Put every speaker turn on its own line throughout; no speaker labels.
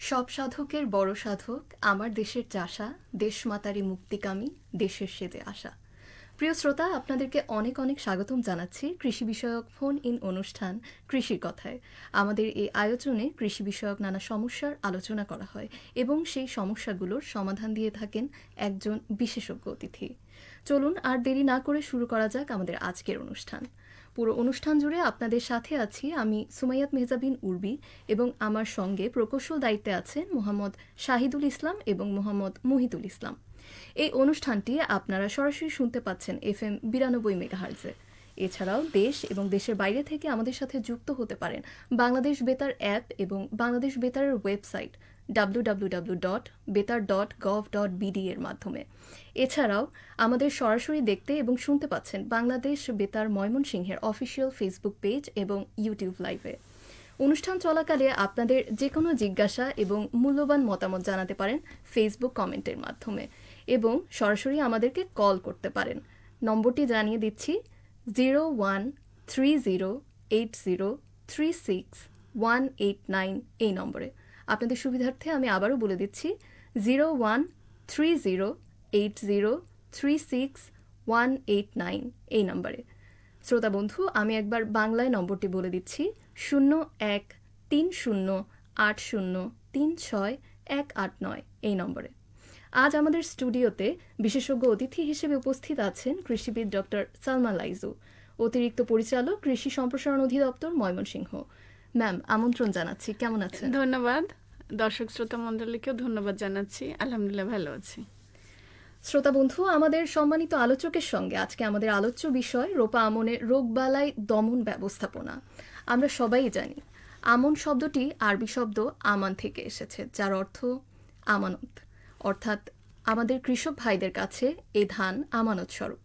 সব সাধকের বড় সাধক আমার দেশের চাষা, দেশমাতারি মুক্তিকামী, দেশের সেজে আসা। প্রিয় শ্রোতা, আপনাদেরকে অনেক অনেক স্বাগতম জানাচ্ছি কৃষি বিষয়ক ফোন ইন অনুষ্ঠান কৃষির কথায়। আমাদের এই আয়োজনে কৃষি বিষয়ক নানা সমস্যার আলোচনা করা হয় এবং সেই সমস্যাগুলোর সমাধান দিয়ে থাকেন একজন বিশেষজ্ঞ অতিথি। চলুন আর দেরি না করে শুরু করা যাক আমাদের আজকের অনুষ্ঠান। পুরো অনুষ্ঠান জুড়ে আপনাদের সাথে আছি আমি সুমাইয়াত মেহজাবিন উর্বি এবং আমার সঙ্গে প্রকৌশল দায়িত্বে আছেন মোহাম্মদ শাহিদুল ইসলাম এবং মোহাম্মদ মুহিতুল ইসলাম। এই অনুষ্ঠানটি আপনারা সরাসরি শুনতে পাচ্ছেন FM 92 মেগাহার্টজে। এছাড়াও দেশ এবং দেশের বাইরে থেকে আমাদের সাথে যুক্ত হতে পারেন বাংলাদেশ বেতার অ্যাপ এবং বাংলাদেশ বেতারের ওয়েবসাইট www.betar.gov.bd এর মাধ্যমে। এছাড়াও আমাদের সরাসরি দেখতে এবং শুনতে পাচ্ছেন বাংলাদেশ বেতার ময়মনসিংহের অফিসিয়াল ফেসবুক পেজ এবং ইউটিউব লাইভে। অনুষ্ঠান চলাকালে আপনাদের যে কোনো জিজ্ঞাসা এবং মূল্যবান মতামত জানাতে পারেন ফেসবুক কমেন্টের মাধ্যমে এবং সরাসরি আমাদেরকে কল করতে পারেন। নম্বরটি জানিয়ে দিচ্ছি 01308036 এই নম্বরে। আপনাদের সুবিধার্থে আমি আবারও বলে দিচ্ছি 01308036 এই নম্বরে। শ্রোতা বন্ধু, আমি একবার বাংলায় নম্বরটি বলে দিচ্ছি 01308036 এই নম্বরে। আজ আমাদের স্টুডিওতে বিশেষজ্ঞ অতিথি হিসেবে উপস্থিত আছেন কৃষিবিদ ডক্টর সালমা লাইজু, অতিরিক্ত পরিচালক কৃষি সম্প্রসারণ অধিদপ্তর ময়মনসিংহ। ম্যাম, আমন্ত্রণ জানাচ্ছি, কেমন আছেন?
ধন্যবাদ। দর্শক শ্রোতা মণ্ডলীকেও ধন্যবাদ জানাচ্ছি। আলহামদুলিল্লাহ, ভালো আছি।
শ্রোতা বন্ধু, আমাদের সম্মানিত আলোচকের সঙ্গে আজকে আমাদের আলোচ্য বিষয় রোপা আমনের রোগবালাই দমন ব্যবস্থাপনা। আমরা সবাই জানি আমন শব্দটি আরবি শব্দ আমান থেকে এসেছে, যার অর্থ আমানত, অর্থাৎ আমাদের কৃষক ভাইদের কাছে এই ধান আমানত স্বরূপ।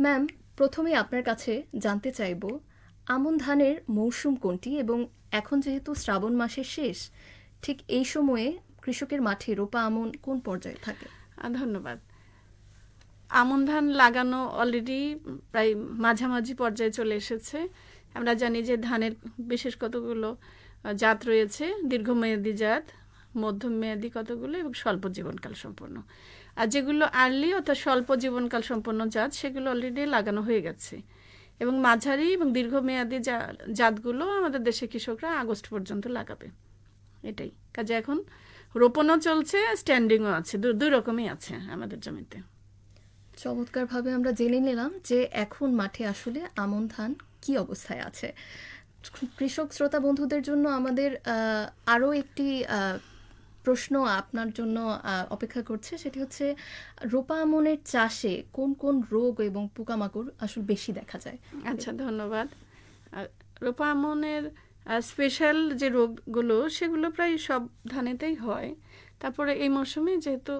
ম্যাম, প্রথমে আপনার কাছে জানতে চাইব আমন ধানের মৌসুম কোনটি এবং এখন যেহেতু শ্রাবণ মাসের শেষ, ঠিক এই সময়ে কৃষকের মাঠে রোপা আমন কোন পর্যায়ে থাকে?
ধন্যবাদ। আমন ধান লাগানো অলরেডি প্রায় মাঝামাঝি পর্যায়ে চলে এসেছে। আমরা জানি যে ধানের বিশেষ কতগুলো জাত রয়েছে, দীর্ঘমেয়াদী জাত, মধ্যমেয়াদী কতগুলো এবং স্বল্প জীবনকাল সম্পন্ন। আর যেগুলো আর্লি অর্থাৎ স্বল্প জীবনকাল সম্পন্ন জাত, সেগুলো অলরেডি লাগানো হয়ে গেছে এবং মাঝারি এবং দীর্ঘমেয়াদী জাতগুলো আমাদের দেশে কৃষকরা আগস্ট পর্যন্ত লাগাবে। এটাই কাজে এখন রোপণও চলছে, স্ট্যান্ডিংও আছে, দুই রকমই আছে আমাদের জমিতে।
চমৎকারভাবে আমরা জেনে নিলাম যে এখন মাঠে আসলে আমন ধান কি অবস্থায় আছে। কৃষক শ্রোতা বন্ধুদের জন্য আমাদের আরও একটি প্রশ্ন আপনার জন্য অপেক্ষা করছে, সেটি হচ্ছে রোপা আমনের চাষে কোন কোন রোগ এবং পোকামাকড় আসলে বেশি দেখা যায়?
আচ্ছা, ধন্যবাদ। রোপা আমনের স্পেশাল যে রোগগুলো সেগুলো প্রায় সব ধানেতেই হয়। তারপরে এই মৌসুমে যেহেতু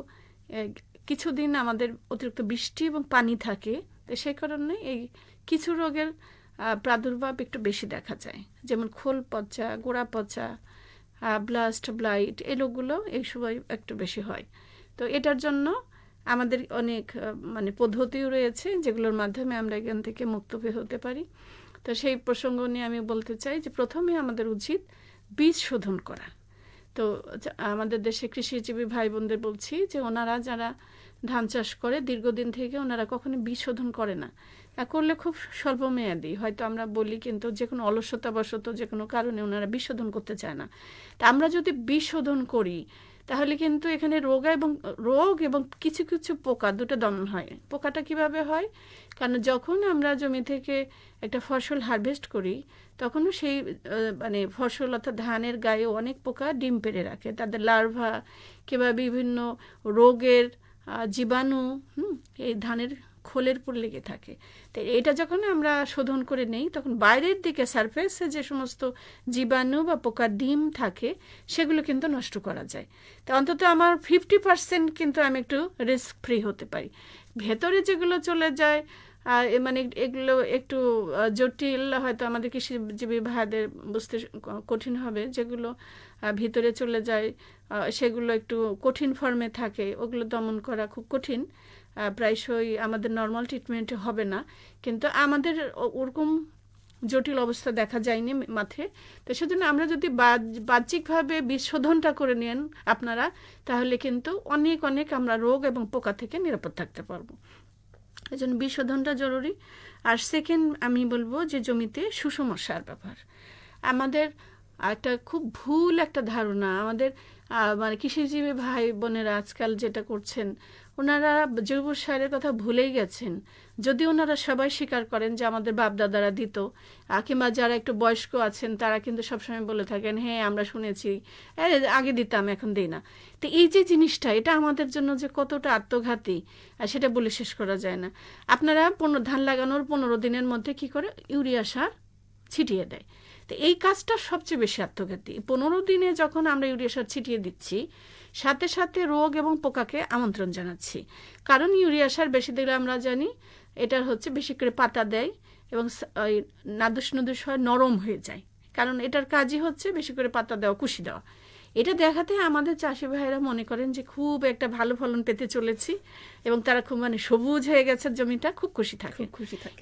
কিছুদিন আমাদের অতিরিক্ত বৃষ্টি এবং পানি থাকে, তো সেই কারণে এই কিছু রোগের প্রাদুর্ভাব একটু বেশি দেখা যায়, যেমন খোল পচা, গোড়া পচা, ব্লাস্ট, ব্লাইট, এই রোগগুলো এই সময় একটু বেশি হয়। তো এটার জন্য আমাদের অনেক পদ্ধতিও রয়েছে যেগুলোর মাধ্যমে আমরা এখান থেকে মুক্ত হতে পারি। তো সেই প্রসঙ্গ নিয়ে আমি বলতে চাই যে প্রথমে আমাদের উচিত বীজ শোধন করা। তো আমাদের দেশে কৃষিজীবী ভাই বোনদের বলছি যে ওনারা যারা ধান চাষ করে দীর্ঘদিন থেকে ওনারা কখনো বীজ শোধন করে না, করলে খুব স্বল্পমেয়াদী হয়তো আমরা বলি, কিন্তু যে কোনো অলসতাবশত যে কোনো কারণে ওনারা বীজ শোধন করতে চায় না। তা আমরা যদি বীজ শোধন করি তাহলে কিন্তু এখানে রোগ এবং কিছু কিছু পোকা দুটো দমন হয়। পোকাটা কিভাবে হয়? কারণ যখন আমরা জমি থেকে একটা ফসল হারভেস্ট করি তখনও সেই ফসল অর্থাৎ ধানের গায়ে অনেক পোকা ডিম পেড়ে রাখে, তাদের লার্ভা কিংবা বিভিন্ন রোগের জীবাণু এই ধানের খোলের উপর লেগে থাকে। তো এটা যখন আমরা শোধন করে নেই তখন বাইরের দিকে সারফেসে যে সমস্ত জীবাণু বা পোকার ডিম থাকে সেগুলো কিন্তু নষ্ট করা যায়। তো অন্তত আমার 50% কিন্তু আমি একটু রিস্ক ফ্রি হতে পারি। ভেতরে যেগুলো চলে যায় এগুলো একটু জটিল, হয়তো আমাদের কৃষিজীবী ভাইদের বুঝতে কঠিন হবে। যেগুলো ভিতরে চলে যায় সেগুলো একটু কঠিন ফর্মে থাকে, ওগুলো দমন করা খুব কঠিন, প্রায়শই আমাদের নর্মাল ট্রিটমেন্টে হবে না। কিন্তু আমাদের ওরকম জটিল অবস্থা দেখা যায়নি মাঠে। তো সেজন্য আমরা যদি বাহ্যিকভাবে বীজ শোধনটা করে নেন আপনারা, তাহলে কিন্তু অনেক অনেক আমরা রোগ এবং পোকা থেকে নিরাপদ থাকতে পারবো। এই জন্য বীজ শোধনটা জরুরি। আর সেকেন্ড আমি বলবো যে জমিতে সুষম সার ব্যবহার। আমাদের একটা খুব ভুল একটা ধারণা আমাদের, মানে কৃষিজীবী ভাই বোনেরা আজকাল যেটা করছেন, ওনারা জৈব সারের কথা ভুলেই গেছেন। যদি ওনারা সবাই স্বীকার করেন যে আমাদের বাপদাদারা দিত, কিংবা যারা একটু বয়স্ক আছেন তারা কিন্তু সবসময় বলে থাকেন হ্যাঁ আমরা শুনেছি, আগে দিতাম এখন দিই না। তো এই যে জিনিসটা, এটা আমাদের জন্য যে কতটা আত্মঘাতী সেটা বলে শেষ করা যায় না। আপনারা ধান লাগানোর 15 দিনের মধ্যে কি করে ইউরিয়া সার ছিটিয়ে দেয়। তো এই কাজটা সবচেয়ে বেশি আত্মঘাতী। 15 দিনে যখন আমরা ইউরিয়া সার ছিটিয়ে দিচ্ছি, সাথে সাথে রোগ এবং পোকাকে আমন্ত্রণ জানাচ্ছি। কারণ ইউরিয়া সার বেশি দিলে আমরা জানি এটা হচ্ছে বেশি করে পাতা দেয় এবং নাদুস নুদুস হয়, নরম হয়ে যায়। কারণ এটার কাজই হচ্ছে বেশি করে পাতা দেওয়া, কুশি দেওয়া। এটা দেখাতে আমাদের চাষি ভাইরা মনে করেন যে খুব একটা ভালো ফলন পেতে চলেছি এবং তারা খুব মানে সবুজ হয়ে গেছে, জমিটা খুব খুশি থাকে।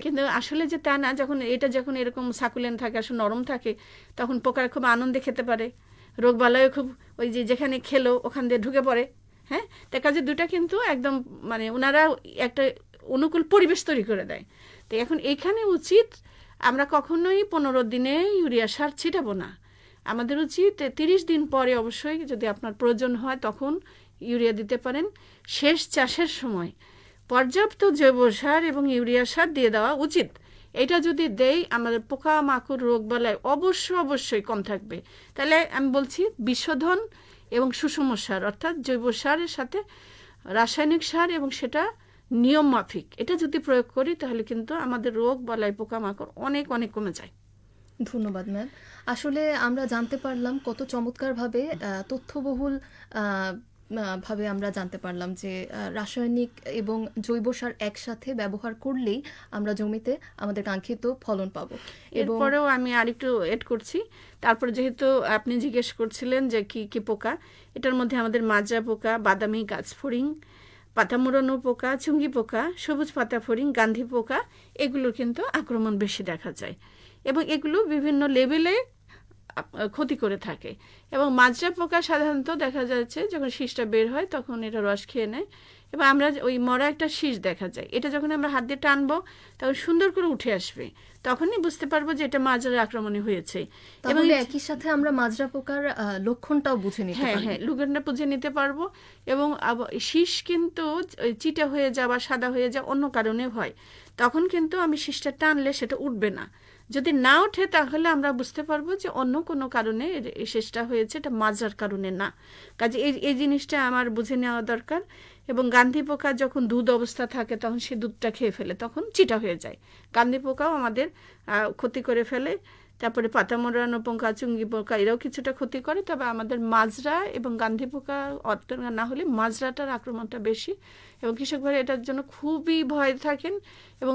কিন্তু আসলে যে তা না, যখন এরকম সাকুলেন্ট থাকে, আসলে নরম থাকে, তখন পোকারা খুব আনন্দে খেতে পারে, রোগবালাইও খুব ওই যে যেখানে খেলো ওখান দিয়ে ঢুকে পড়ে। হ্যাঁ, তার কাজে দুটা কিন্তু একদম মানে ওনারা একটা অনুকূল পরিবেশ তৈরি করে দেয়। তো এখন এইখানে উচিত আমরা কখনোই 15 দিনে ইউরিয়া সার ছিটাবো না। আমাদের উচিত 30 দিন পরে অবশ্যই যদি আপনার প্রয়োজন হয় তখন ইউরিয়া দিতে পারেন। শেষ চাষের সময় পর্যাপ্ত জৈব সার এবং ইউরিয়া সার দিয়ে দেওয়া উচিত। এটা যদি দেই আমাদের পোকা মাকড় রোগ বালাই অবশ্যই কম থাকবে। তাহলে আমি বলছি বিশোধন এবং সুষম সার, অর্থাৎ জৈব সারের সাথে রাসায়নিক সার, এবং সেটা নিয়ম মাফিক, এটা যদি প্রয়োগ করি তাহলে কিন্তু আমাদের রোগ বালাই পোকা মাকড় অনেক অনেক কমে যায়।
ধন্যবাদ ম্যাম। আসলে আমরা জানতে পারলাম কত চমৎকারভাবে তথ্যবহুল ভাবে আমরা জানতে পারলাম যে রাসায়নিক এবং জৈব সার একসাথে ব্যবহার করলেই আমরা জমিতে আমাদের কাঙ্ক্ষিত ফলন পাবো।
এরপরেও আমি আরেকটু এড করছি। তারপরে যেহেতু আপনি জিজ্ঞেস করছিলেন যে কি কি পোকা, এটার মধ্যে আমাদের মাজরা পোকা, বাদামি গাছফড়িং, পাতা মোড়ানো পোকা, চুঙ্গি পোকা, সবুজ পাতা ফড়িং, গান্ধী পোকা, এগুলোর কিন্তু আক্রমণ বেশি দেখা যায় এবং এগুলো বিভিন্ন লেভেলে ক্ষতি করে থাকে। এবং মাজরা পোকা সাধারণত দেখা যাচ্ছে যখন শীষটা বের হয় তখন এটা রস খেয়ে নেয় এবং আমরা ওই মরা একটা শীষ দেখা যায়, এটা যখন আমরা হাত দিয়ে টানবো তখন সুন্দর করে উঠে আসবে, তখনই বুঝতে পারবো যে এটা মাজরার আক্রমণে হয়েছে।
এবং একই সাথে আমরা মাজরা পোকার লক্ষণটাও বুঝে নিতে পারবো।
হ্যাঁ, লক্ষণটা বুঝে নিতে পারবো। এবং শীষ কিন্তু চিটা হয়ে যাওয়া, সাদা হয়ে যাওয়া অন্য কারণে হয়, তখন কিন্তু আমি শীষটা টানলে সেটা উঠবে না। যদি না ওঠে তাহলে আমরা বুঝতে পারবো যে অন্য কোনো কারণে শেষটা হয়েছে, এটা মাজরার কারণে না। কাজে এই জিনিসটা আমার বুঝে নেওয়া দরকার। এবং গান্ধী পোকা যখন দুধ অবস্থা থাকে তখন সে দুধটা খেয়ে ফেলে, তখন চিটা হয়ে যায়। গান্ধী পোকাও আমাদের ক্ষতি করে ফেলে। তারপরে পাতা মোড়ানো পোকা, চুঙ্গি পোকা, এরাও কিছুটা ক্ষতি করে। তবে আমাদের মাজরা এবং গান্ধী পোকা না হলে মাজরাটার আক্রমণটা বেশি এবং কৃষক ভাইরা এটার জন্য খুবই ভয় থাকেন এবং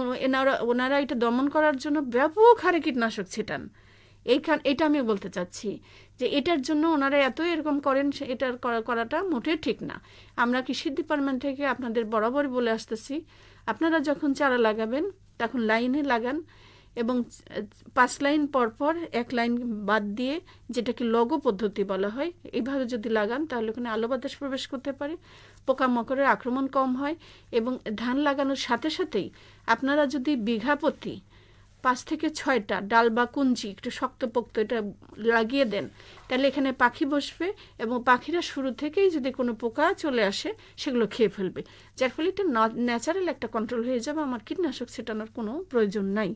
ওনারা এটা দমন করার জন্য ব্যাপক হারে কীটনাশক ছিটান। এটা আমি বলতে চাচ্ছি যে এটার জন্য ওনারা এত এরকম করেন, এটার করাটা মোটেই ঠিক না। আমরা কৃষি ডিপার্টমেন্ট থেকে আপনাদের বরাবর বলে আসতেছি, আপনারা যখন চারা লাগাবেন তখন লাইনে লাগান এবং 5 লাইন পর 1 লাইন বাদ দিয়ে, যেটাকে লগো পদ্ধতি বলা হয়, এইভাবে যদি লাগান তাহলে ওখানে আলো বাতাস প্রবেশ করতে পারে, পোকামাকড়ের আক্রমণ কম হয়। এবং ধান লাগানোর সাথে সাথেই আপনারা যদি বিঘা প্রতি 5 থেকে 6টা ডাল বা কুঞ্চি একটু শক্তপোক্ত এটা লাগিয়ে দেন, তাহলে এখানে পাখি বসবে এবং পাখিরা শুরু থেকেই যদি কোনো পোকা চলে আসে সেগুলো খেয়ে ফেলবে, যার ফলে এটা ন্যাচারাল একটা কন্ট্রোল হয়ে যাবে, আমার কীটনাশক ছেটানোর কোনো প্রয়োজন নাই।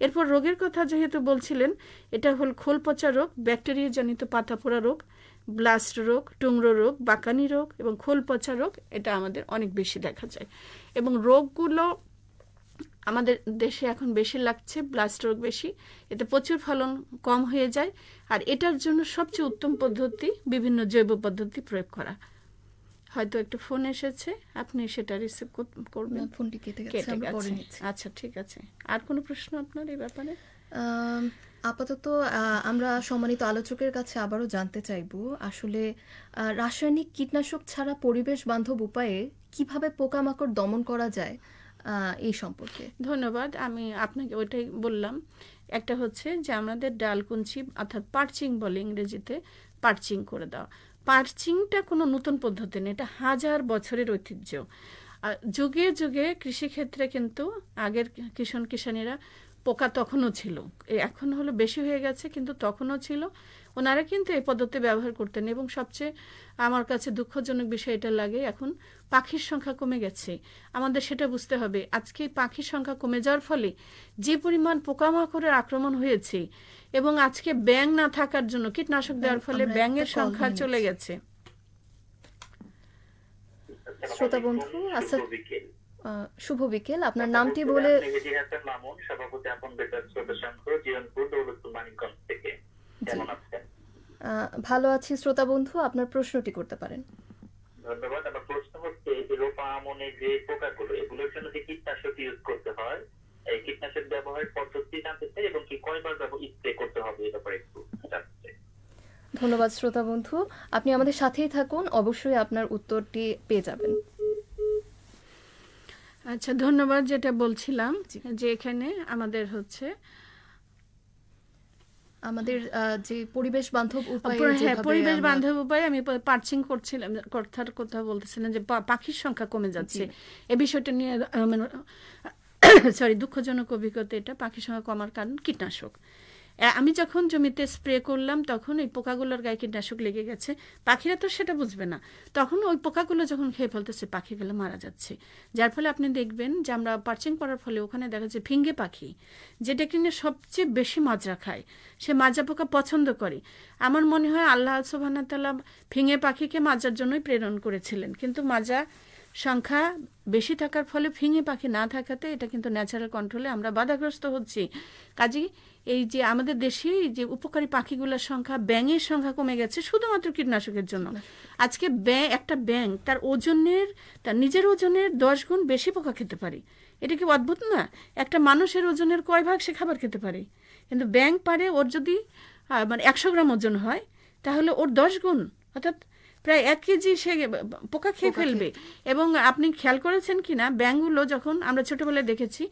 এরপর রোগের কথা যেহেতু বলছিলেন, এটা হল খোল পচা রোগ, ব্যাকটেরিয়া জনিত পাতা পোড়া রোগ, ব্লাস্ট রোগ, টুংরো রোগ, বাকানি রোগ এবং খোল পচা রোগ, এটা আমাদের অনেক বেশি দেখা যায়। এবং রোগগুলো আমাদের দেশে এখন বেশি লাগছে, ব্লাস্ট রোগ বেশি, এতে প্রচুর ফলন কম হয়ে যায়। আর এটার জন্য সবচেয়ে উত্তম পদ্ধতি বিভিন্ন জৈব পদ্ধতি প্রয়োগ করা। হয়তো একটা ফোন এসেছে, আপনি সেটা রিসিভ করবেন।
ফোনটি কেটে গেছে, আমরা পরে নিচ্ছি।
আচ্ছা, ঠিক আছে। আর কোনো প্রশ্ন আপনার এই ব্যাপারে?
আপাতত আমরা সম্মানিত আলোচকের কাছে আবারও জানতে চাইব, আসলে রাসায়নিক কীটনাশক ছাড়া পরিবেশ বান্ধব উপায়ে কিভাবে পোকামাকড় দমন করা যায়, এই সম্পর্কে।
ধন্যবাদ। আমি আপনাকে ওইটাই বললাম। একটা হচ্ছে যে আমাদের ডালকুঞ্চি অর্থাৎ পার্চিং বলে ইংরেজিতে, পার্চিং করে দেওয়া। পার্চিংটা কোনো নতুন পদ্ধতি নেই, এটা হাজার বছরের ঐতিহ্য। যুগে যুগে কৃষিক্ষেত্রে কিন্তু আগের কিষাণীরা পোকা তখনও ছিল, এখন হলো বেশি হয়ে গেছে, কিন্তু তখনও ছিল। ওনারা কিন্তু এই পদ্ধতি ব্যবহার করতেন। এবং সবচেয়ে আমার কাছে দুঃখজনক বিষয় এটা লাগে, এখন পাখির সংখ্যা কমে গেছে। আমাদের সেটা বুঝতে হবে। আজকে পাখির সংখ্যা কমে যাওয়ার ফলে যে পরিমাণ পোকামাকড়ের আক্রমণ হয়েছে, এবং আজকে ব্যাঙ না থাকার জন্য কীটনাশক দেওয়ার ফলে ব্যাঙের সংখ্যা চলে গেছে।
শ্রোতা বন্ধু, আচ্ছা, শুভ বিকেল। আপনার নামটি বলে।
সভাপতি আপন বেতার শ্রোতা সংঘ, জীবনপুর, দৌলতপুর, মানিকগঞ্জ থেকে। কেমন আছেন?
ভালো আছি শ্রোতা বন্ধু, আপনার প্রশ্নটি করতে পারেন।
ধন্যবাদ। আমার প্রশ্ন হচ্ছে যে রোপা আমনের যে পোকাগুলো, এগুলোর জন্য যে কীটনাশক ইউজ করতে হয়, এই কীটনাশক ব্যবহারের পদ্ধতি জানতে চাই, এবং কি কয়বার স্প্রে করতে হবে এ ব্যাপারে একটু জানতে চাই।
ধন্যবাদ শ্রোতা বন্ধু, আপনি আমাদের সাথেই থাকুন, অবশ্যই আপনার উত্তরটি পেয়ে যাবেন।
আচ্ছা, ধন্যবাদ। যেটা বলছিলাম যে এখানে আমাদের হচ্ছে
আমাদের যে পরিবেশ বান্ধব উপায়ে,
পরিবেশ বান্ধব উপায়ে আমি পার্চিং করছিলাম, কথা বলতেছিলাম যে পাখির সংখ্যা কমে যাচ্ছে। এই বিষয়টা নিয়ে দুঃখজনক অভিজ্ঞতা এটা। পাখির সংখ্যা কমার কারণ কীটনাশক। আমি যখন জমিতে স্প্রে করলাম তখন ওই পোকাগুলোর গায়ে কীটনাশক লেগে গেছে। পাখিরা তো সেটা বুঝবে না, তখন ওই পোকাগুলো যখন খেয়ে ফেলতেছে পাখিগুলো মারা যাচ্ছে। যার ফলে আপনি দেখবেন যে আমরা পার্চিং করার ফলে ওখানে দেখা যাচ্ছে ফিঙ্গে পাখি, যেটা কিনে সবচেয়ে বেশি মাজরা খায়, সে মাজরা পোকা পছন্দ করে। আমার মনে হয় আল্লাহ সুবহানাহু ওয়া তাআলা ফিঙ্গে পাখিকে মাজার জন্যই প্রেরণ করেছিলেন, কিন্তু মাজা সংখ্যা বেশি থাকার ফলে ফিঙে পাখি না থাকাতে এটা কিন্তু ন্যাচারাল কন্ট্রোলে আমরা বাধাগ্রস্ত হচ্ছি। কাজেই এই যে আমাদের দেশে যে উপকারী পাখিগুলোর সংখ্যা, ব্যাঙের সংখ্যা কমে গেছে শুধুমাত্র কীটনাশকের জন্য। আজকে একটা ব্যাঙ তার নিজের ওজনের 10 গুণ বেশি পোকা খেতে পারে। এটা কি অদ্ভুত না? একটা মানুষের ওজনের কয় ভাগ সে খাবার খেতে পারে, কিন্তু ব্যাঙ পারে ওর যদি 100 গ্রাম ওজন হয় তাহলে ওর 10 গুণ, অর্থাৎ প্রায় 1 কেজি সে পোকা খেয়ে ফেলবে। এবং আপনি খেয়াল করেছেন কি না, ব্যাঙগুলো যখন আমরা ছোটোবেলায় দেখেছি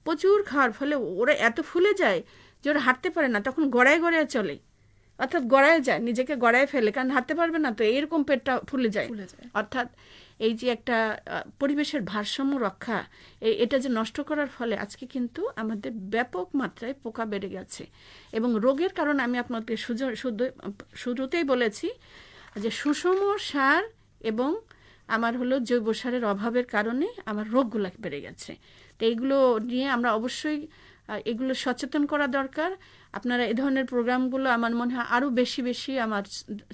প্রচুর খাওয়ার ফলে ওরা এত ফুলে যায় যে ওরা হাঁটতে পারে না, তখন গড়ায় গড়ায় চলে, অর্থাৎ গড়ায় যায়, নিজেকে গড়ায় ফেলে, কারণ হাঁটতে পারবে না, তো এরকম পেটটা ফুলে যায়। অর্থাৎ এই যে একটা পরিবেশের ভারসাম্য রক্ষা, এটা যে নষ্ট করার ফলে আজকে কিন্তু আমাদের ব্যাপক মাত্রায় পোকা বেড়ে গেছে। এবং রোগের কারণ আমি আপনাদের শুরুতেই বলেছি যে সুষম সার এবং আমার হলো জৈব সারের অভাবের কারণে আমার রোগগুলো বেড়ে গেছে। তো এইগুলো নিয়ে আমরা অবশ্যই এগুলো সচেতন করা দরকার। আপনারা এই ধরনের প্রোগ্রামগুলো আমার মনে হয় আরও বেশি বেশি আমার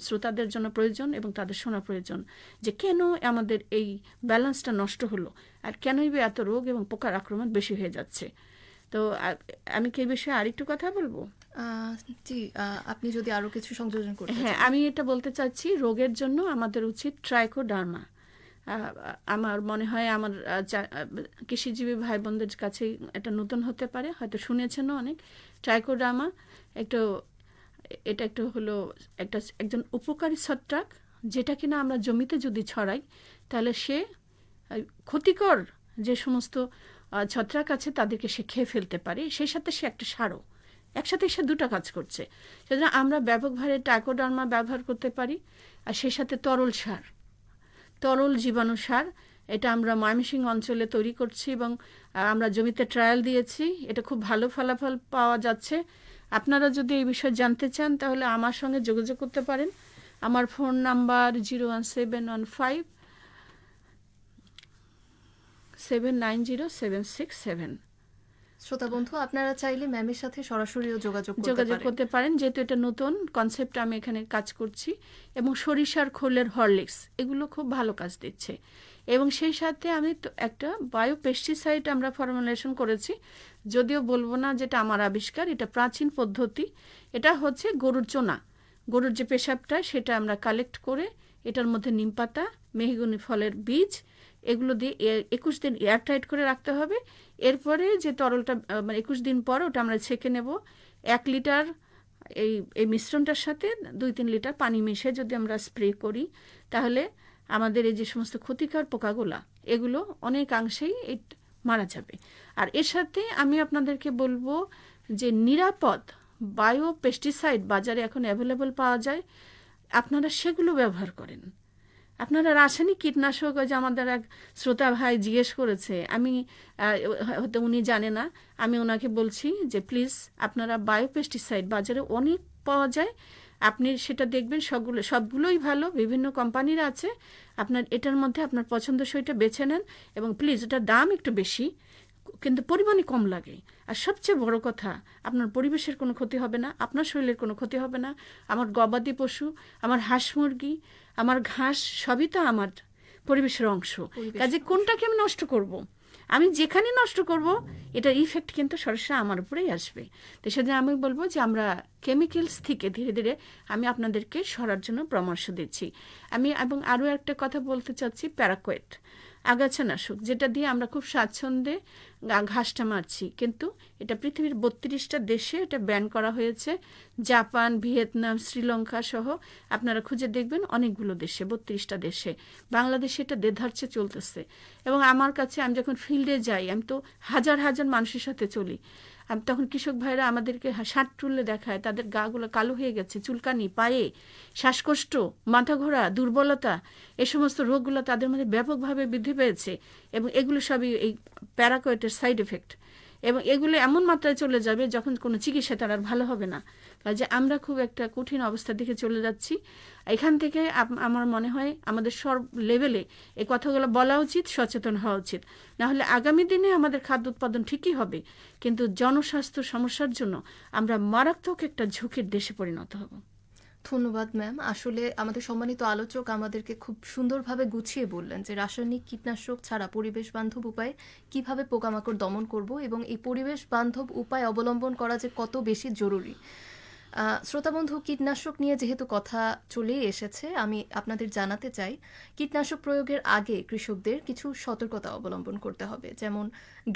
শ্রোতাদের জন্য প্রয়োজন, এবং তাদের শোনা প্রয়োজন যে কেন আমাদের এই ব্যালেন্সটা নষ্ট হলো, আর কেনই বা এত রোগ এবং পোকার আক্রমণ বেশি হয়ে যাচ্ছে। তো আমি কি এই বিষয়ে আরেকটু কথা বলবো?
জি, আপনি যদি আরো কিছু সংযোজন করতে।
হ্যাঁ, আমি এটা বলতে চাচ্ছি, রোগের জন্য আমাদের উচিত ট্রাইকোডার্মা। আমার মনে হয় আমার কৃষিজীবী ভাই বোনদের কাছে এটা নতুন হতে পারে, হয়তো শুনেছেনও অনেক। ট্রাইকোডার্মা এটা একটা হলো একজন উপকারী ছত্রাক, যেটা কিনা আমরা জমিতে যদি ছড়াই তাহলে সে ক্ষতিকর যে সমস্ত ছত্রাক আছে তাদেরকে সে খেয়ে ফেলতে পারে, সেই সাথে সে একটা সারও, একসাথে সে দুটো কাজ করছে। সেজন্য আমরা ব্যাপকভাবে ট্রাইকোডার্মা ব্যবহার করতে পারি। আর সেই সাথে তরল জীবাণু সার, এটা আমরা ময়মনসিংহ অঞ্চলে তৈরি করছি এবং আমরা জমিতে ট্রায়াল দিয়েছি, এটা খুব ভালো ফলাফল পাওয়া যাচ্ছে। আপনারা যদি এই বিষয়ে জানতে চান তাহলে আমার সঙ্গে যোগাযোগ করতে পারেন। আমার ফোন নাম্বার 01715790767।
শ্রোতা বন্ধু, আপনারা চাইলে ম্যামের সাথে সরাসরিও যোগাযোগ
করতে পারেন, যেহেতু এটা নতুন কনসেপ্ট আমি এখানে কাজ করছি। এবং সরিষার খোলের হরলিক্স, এগুলো খুব ভালো কাজ দিচ্ছে। এবং সেই সাথে আমি একটা বায়ো পেস্টিসাইড আমরা ফর্মুলেশন করেছি, যদিও বলবো না যেটা আমার আবিষ্কার, এটা প্রাচীন পদ্ধতি। এটা হচ্ছে গরুর যে পেশাবটা সেটা আমরা কালেক্ট করে এটার মধ্যে নিমপাতা, মেহগনি ফলের বীজ, এগুলো দিয়ে 21 দিন এয়ারটাইট করে রাখতে হবে। এরপরে যে তরলটা 21 দিন পর ওটা আমরা ছেঁকে নেব। 1 লিটার এই মিশ্রণটার সাথে 2-3 লিটার পানি মিশিয়ে যদি আমরা স্প্রে করি, তাহলে আমাদের এই যে সমস্ত ক্ষতিকর পোকাগুলা, এগুলো অনেকাংশেই এই মারা যাবে। আর এর সাথে আমি আপনাদেরকে বলবো যে নিরাপদ বায়ো পেস্টিসাইড বাজারে এখন অ্যাভেলেবল পাওয়া যায়, আপনারা সেগুলো ব্যবহার করেন। আপনারা রাসায়নিক কীটনাশক, ওই যে আমাদের এক শ্রোতা ভাই জিজ্ঞেস করেছে, আমি হয়তো উনি জানে না, আমি ওনাকে বলছি যে প্লিজ আপনারা বায়োপেস্টিসাইড বাজারে অনেক পাওয়া যায়, আপনি সেটা দেখবেন, সবগুলোই ভালো, বিভিন্ন কোম্পানির আছে, আপনার এটার মধ্যে আপনার পছন্দসইটা বেছে নেন, এবং প্লিজ এটার দাম একটু বেশি কিন্তু পরিমাণে কম লাগে। আর সবচেয়ে বড় কথা, আপনার পরিবেশের কোনো ক্ষতি হবে না, আপনার শরীরের কোনো ক্ষতি হবে না। আমার গবাদি পশু, আমার হাঁস মুরগি, আমার ঘাস সবই তো আমার পরিবেশের অংশ। কাজে কোনটাকে আমি নষ্ট করব? আমি যেখানে নষ্ট করব এটার ইফেক্ট কিন্তু সরাসরি আমার উপরেই আসবে। তো সেজন্য আমি বলবো যে আমরা কেমিক্যালস থেকে ধীরে ধীরে আমি আপনাদেরকে সরার জন্য পরামর্শ দিচ্ছি। আমি এবং আরও একটা কথা বলতে চাচ্ছি, প্যারাকোয়েট আগাছানাশক, যেটা দিয়ে আমরা খুব স্বাচ্ছন্দ্যে ঘাসটা মারছি, কিন্তু এটা পৃথিবীর 32টা দেশে এটা ব্যান করা হয়েছে, জাপান, ভিয়েতনাম, শ্রীলঙ্কা সহ আপনারা খুঁজে দেখবেন অনেকগুলো দেশে, 32টা দেশে। বাংলাদেশে এটা দেধারছে চলতেছে। এবং আমার কাছে, আমি যখন ফিল্ডে যাই, আমি তো হাজার হাজার মানুষের সাথে চলি, আমি তখন কৃষক ভাইরা আমাদেরকে শার্ট তুললে দেখায় তাদের গাগুলো কালো হয়ে গেছে, চুলকানি, পায়ে শ্বাসকষ্ট, মাথা ঘোরা, দুর্বলতা, এই সমস্ত রোগগুলো তাদের মধ্যে ব্যাপকভাবে বৃদ্ধি পেয়েছে। এবং এগুলো সবই এই প্যারাকোয়েটের সাইড এফেক্ট, এবং এগুলো এমন মাত্রায় চলে যাবে যখন কোনো চিকিৎসা তার আর ভালো হবে না। কাজে আমরা খুব একটা কঠিন অবস্থার দিকে চলে যাচ্ছি। এখান থেকে আমার মনে হয় আমাদের সব লেভেলে এই কথাগুলো বলা উচিত, সচেতন হওয়া উচিত। না হলে আগামী দিনে আমাদের খাদ্য উৎপাদন ঠিকই হবে, কিন্তু জনস্বাস্থ্য সমস্যার জন্য আমরা মারাত্মক একটা ঝুঁকির দেশে পরিণত হব।
ধন্যবাদ ম্যাম। আসলে আমাদের সম্মানিত আলোচক আমাদেরকে খুব সুন্দরভাবে গুছিয়ে বললেন যে রাসায়নিক কীটনাশক ছাড়া পরিবেশ বান্ধব উপায়ে কিভাবে পোকামাকড় দমন করব, এবং এই পরিবেশ বান্ধব উপায় অবলম্বন করা যে কত বেশি জরুরি। শ্রোতাবন্ধু, কীটনাশক নিয়ে যেহেতু কথা চলেই এসেছে, আমি আপনাদের জানাতে চাই কীটনাশক প্রয়োগের আগে কৃষকদের কিছু সতর্কতা অবলম্বন করতে হবে, যেমন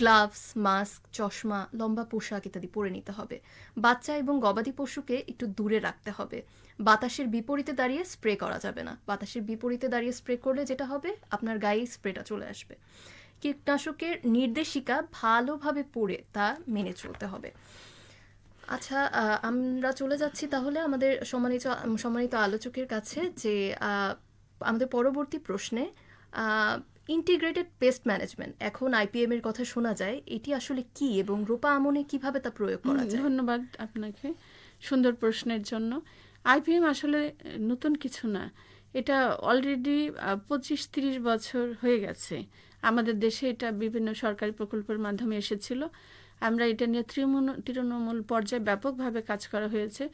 গ্লাভস, মাস্ক, চশমা, লম্বা পোশাক ইত্যাদি পরে নিতে হবে। বাচ্চা এবং গবাদি পশুকে একটু দূরে রাখতে হবে। বাতাসের বিপরীতে দাঁড়িয়ে স্প্রে করা যাবে না। বাতাসের বিপরীতে দাঁড়িয়ে স্প্রে করলে যেটা হবে, আপনার গায়েই স্প্রেটা চলে আসবে। কীটনাশকের নির্দেশিকা ভালোভাবে পড়ে তা মেনে চলতে হবে। আচ্ছা, আমরা চলে যাচ্ছি তাহলে আমাদের সম্মানিত আলোচকের কাছে, যে আমাদের পরবর্তী প্রশ্নে, ইন্টিগ্রেটেড পেস্ট ম্যানেজমেন্ট, এখন আইপিএম এর কথা শোনা যায়, এটি আসলে কি এবং রোপা আমনে কিভাবে তা প্রয়োগ করা যায়?
ধন্যবাদ আপনাকে সুন্দর প্রশ্নের জন্য। আইপিএম আসলে নতুন কিছু না, এটা অলরেডি 25-30 বছর হয়ে গেছে। আমাদের দেশে এটা বিভিন্ন সরকারি প্রকল্পের মাধ্যমে এসেছিল। আমরা এটা নিয়ে তৃণমূল পর্যায়ে ব্যাপকভাবে কাজ করা হয়েছে।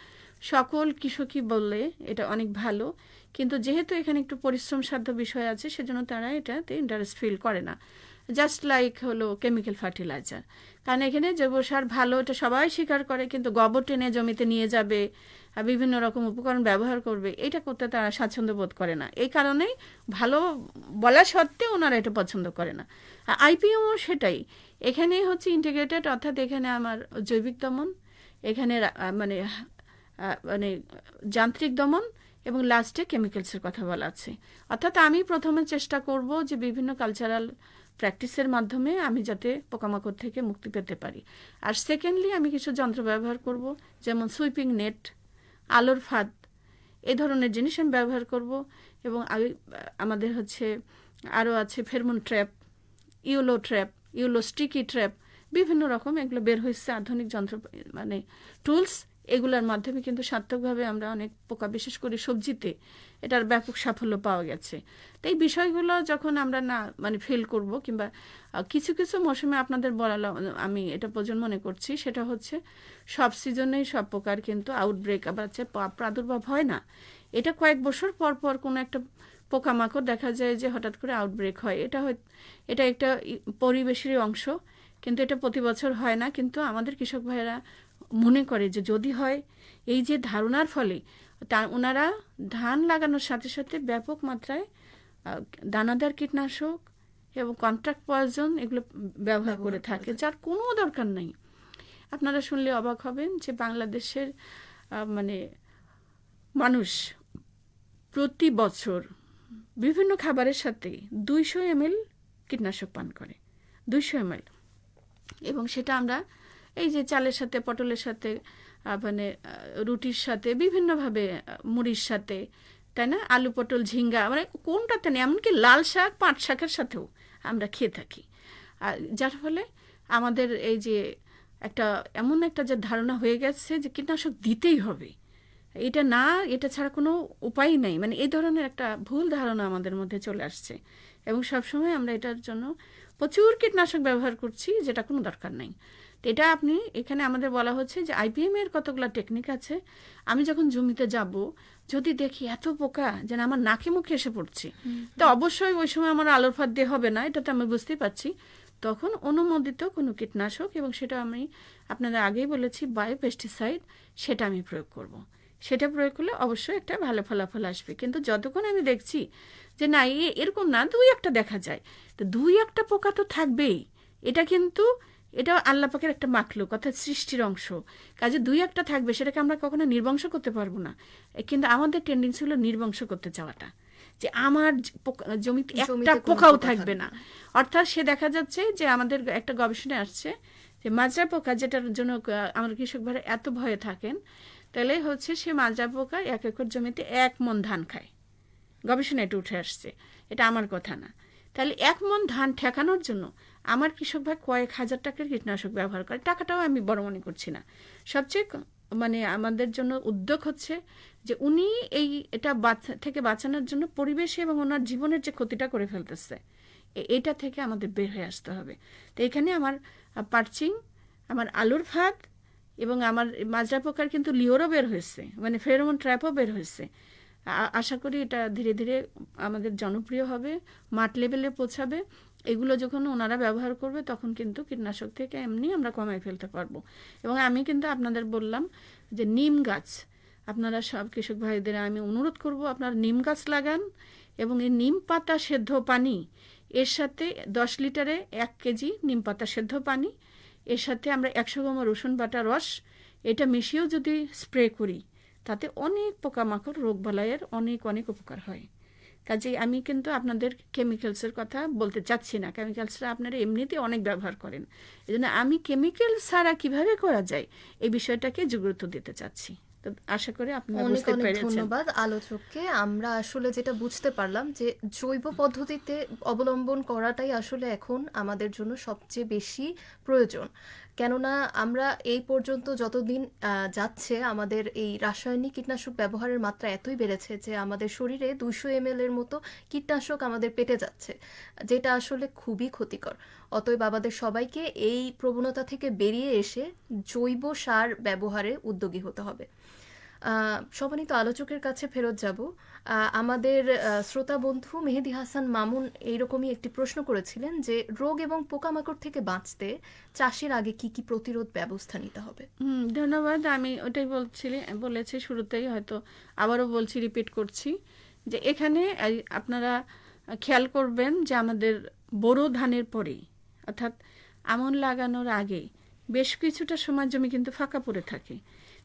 সকল কৃষকই বললে এটা অনেক ভালো, কিন্তু যেহেতু এখানে একটু পরিশ্রম সাধ্য বিষয় আছে, সেজন্য তারা এটাতে ইন্টারেস্ট ফিল করে না। জাস্ট লাইক হলো কেমিক্যাল ফার্টিলাইজার, কারণ এখানে জৈব সার ভালো, এটা সবাই স্বীকার করে, কিন্তু গোবর টেনে জমিতে নিয়ে যাবে, বিভিন্ন রকম উপকরণ ব্যবহার করবে, এটা করতে তারা স্বাচ্ছন্দ্য বোধ করে না। এই কারণেই ভালো বলা সত্ত্বেও ওনারা এটা পছন্দ করে না। আইপিএমও সেটাই, এখানে হচ্ছে ইন্টিগ্রেটেড, অর্থাৎ এখানে আমার জৈবিক দমন, এখানে মানে মানে যান্ত্রিক দমন, এবং লাস্টে কেমিক্যালসের কথা বলা আছে। অর্থাৎ আমি প্রথমে চেষ্টা করব যে বিভিন্ন কালচারাল প্র্যাকটিসের মাধ্যমে আমি যাতে পোকামাকড় থেকে মুক্তি পেতে পারি। আর সেকেন্ডলি আমি কিছু যন্ত্র ব্যবহার করব, যেমন সুইপিং নেট, আলোর ফাঁদ, এই ধরনের জিনিস আমি ব্যবহার করব। এবং আমাদের হচ্ছে আরও আছে ফেরমোন ট্র্যাপ, ইউলো স্টিকি ট্র্যাপ, বিভিন্ন রকম এগুলো বের হয়েছে আধুনিক যন্ত্র, মানে টুলস। এগুলোর মাধ্যমে কিন্তু সার্থকভাবে আমরা অনেক পোকা, বিশেষ করে সবজিতে এটার ব্যাপক সাফল্য পাওয়া গেছে। তো এই বিষয়গুলো যখন আমরা না মানে ফিল করব, কিংবা কিছু কিছু মৌসুমে আপনাদের বলা, আমি এটা প্রয়োজন মনে করছি, সেটা হচ্ছে সব সিজনেই সব পোকার কিন্তু আউটব্রেক আবার প্রাদুর্ভাব হয় না। এটা কয়েক বছর পর পর কোনো একটা পোকামাকড় দেখা যায় যে হঠাৎ করে আউটব্রেক হয়। এটা একটা পরিবেশেরই অংশ, কিন্তু এটা প্রতি বছর হয় না। কিন্তু আমাদের কৃষক ভাইয়েরা মনে করে যে যদি হয়, এই যে ধারণার ফলে ওনারা ধান লাগানোর সাথে সাথে ব্যাপক মাত্রায় দানাদার কীটনাশক এবং কন্ট্রাক্ট পয়জন এগুলো ব্যবহার করে থাকে, যার কোনো দরকার নেই। আপনারা শুনলে অবাক হবেন যে বাংলাদেশের মানে মানুষ প্রতি বছর বিভিন্ন খাবারের সাথে 200 ml কীটনাশক পান করে। 200 ml, এবং সেটা আমরা এই যে চালের সাথে, পটলের সাথে, মানে রুটির সাথে, বিভিন্নভাবে মুড়ির সাথে, তাই না, আলু পটল ঝিঙ্গা, মানে কোনটাতে নেই, এমনকি লাল শাক, পাট শাকের সাথেও আমরা খেয়ে থাকি। আর যার ফলে আমাদের এই যে এমন একটা যে ধারণা হয়ে গেছে যে কীটনাশক দিতেই হবে, এটা ছাড়া কোনো উপায় নেই, মানে এই ধরনের একটা ভুল ধারণা আমাদের মধ্যে চলে আসছে, এবং সবসময় আমরা এটার জন্য প্রচুর কীটনাশক ব্যবহার করছি, যেটা কোনো দরকার নেই। তো এটা এখানে আমাদের বলা হচ্ছে যে IPM এর কতগুলো টেকনিক আছে। আমি যখন জমিতে যাব, যদি দেখি এত পোকা যেন আমার নাকে মুখে এসে পড়ছে, তো অবশ্যই ওই সময় আমার আলোর ফাঁদ দিয়ে হবে না, এটা তো আমি বুঝতেই পারছি। তখন অনুমোদিত কোনো কীটনাশক, এবং সেটা আমি আপনাদের আগেই বলেছি, বায়োপেস্টিসাইড, সেটা আমি প্রয়োগ করব। সেটা প্রয়োগ করলে অবশ্যই একটা ভালো ফলাফল আসবে। কিন্তু যতক্ষণ আমি দেখছি যে না, এরকম না, 2-1টা দেখা যায়, তো 2-1টা পোকা তো থাকবেই। এটা আল্লাহ পাকের একটা মাখলুক, অর্থাৎ সৃষ্টির অংশ, কাজে 2-1টা থাকবে, সেটাকে আমরা কখনো নির্বংশ করতে পারবো না। কিন্তু আমাদের টেন্ডেন্সি হলো নির্বংশ করতে চাওয়াটা, যে আমার জমিতে একটা পোকাও থাকবে না। অর্থাৎ সে দেখা যাচ্ছে যে আমাদের একটা গবেষণায় আসছে যে মাজরা পোকা, যেটার জন্য আমার কৃষক ভাইরা এত ভয়ে থাকেন, তাহলে হচ্ছে সে মাজরা পোকা 1 একর জমিতে 1 মণ ধান খায়। গবেষণায় এটা উঠে আসছে, এটা আমার কথা না। তাহলে 1 মণ ধান ঠেকানোর জন্য আমার কৃষক ভাই কয়েক হাজার টাকার কীটনাশক ব্যবহার করে, টাকাটাও আমি বড় মনে করছি না। সবচেয়ে মানে আমাদের জন্য উদ্যোগ হচ্ছে যে উনি এটা থেকে বাঁচানোর জন্য পরিবেশে এবং ওনার জীবনের যে ক্ষতিটা করে ফেলতেছে, এটা থেকে আমাদের বের হয়ে আসতে হবে। তো এখানে আমার পার্চিং, আমার আলুর ফাঁদ, এবং আমার মাজরা পোকার কিন্তু লিওরও বের হয়েছে, মানে ফেরোমন ট্র্যাপও বের হয়েছে। আশা করি এটা ধীরে ধীরে আমাদের জনপ্রিয় হবে, মাঠ লেভেলে পৌঁছাবে। এগুলো যখন ওনারা ব্যবহার করবে, তখন কিন্তু কীটনাশক থেকে এমনি আমরা কমাই ফেলতে পারবো। এবং আমি কিন্তু আপনাদের বললাম যে নিম গাছ, আপনারা সব কৃষক ভাইদের আমি অনুরোধ করব, আপনারা নিম গাছ লাগান, এবং এই নিম পাতা সেদ্ধ পানি, এর সাথে 10 লিটারে 1 কেজি নিম পাতা সেদ্ধ পানি, এর সাথে আমরা 100 গ্রাম রসুন বাটা রস, এটা মিশিয়েও যদি স্প্রে করি, তাতে অনেক পোকামাকড়, রোগবালাইয়ের অনেক অনেক উপকার হয়। কাজেই আমি কিন্তু আপনাদের কেমিক্যালসের কথা বলতে চাচ্ছি না, কেমিক্যালসরা আপনারা এমনিতে অনেক ব্যবহার করেন, এই জন্য আমি কেমিক্যাল ছাড়া কিভাবে করা যায় এই বিষয়টাকে গুরুত্ব দিতে চাচ্ছি। তো আশা করি আপনারা
অনেক
বুঝতে
অনেক
পেরেছেন।
ধন্যবাদ আলোচককে। আমরা আসলে যেটা বুঝতে পারলাম যে জৈব পদ্ধতিতে অবলম্বন করাটাই আসলে এখন আমাদের জন্য সবচেয়ে বেশি প্রয়োজন। কেননা আমরা এই পর্যন্ত যতদিন যাচ্ছে, আমাদের এই রাসায়নিক কীটনাশক ব্যবহারের মাত্রা এতই বেড়েছে যে আমাদের শরীরে 200 ml এর মতো কীটনাশক আমাদের পেটে যাচ্ছে, যেটা আসলে খুবই ক্ষতিকর। অতএব আমাদের সবাইকে এই প্রবণতা থেকে বেরিয়ে এসে জৈব সার ব্যবহারে উদ্যোগী হতে হবে। সম্মানিত আলোচকের কাছে ফেরত যাব। আমাদের শ্রোতা বন্ধু মেহেদি হাসান মামুন এইরকমই একটি প্রশ্ন করেছিলেন যে রোগ এবং পোকামাকড় থেকে বাঁচতে চাষের আগে কি কি প্রতিরোধ ব্যবস্থা নিতে হবে।
ধন্যবাদ। আমি ওটাই বলেছি শুরুতেই, হয়তো আবারও বলছি, রিপিট করছি, যে এখানে আপনারা খেয়াল করবেন যে আমাদের বোরো ধানের পরে, অর্থাৎ আমন লাগানোর আগে বেশ কিছুটা সময় জমি কিন্তু ফাঁকা পড়ে থাকে।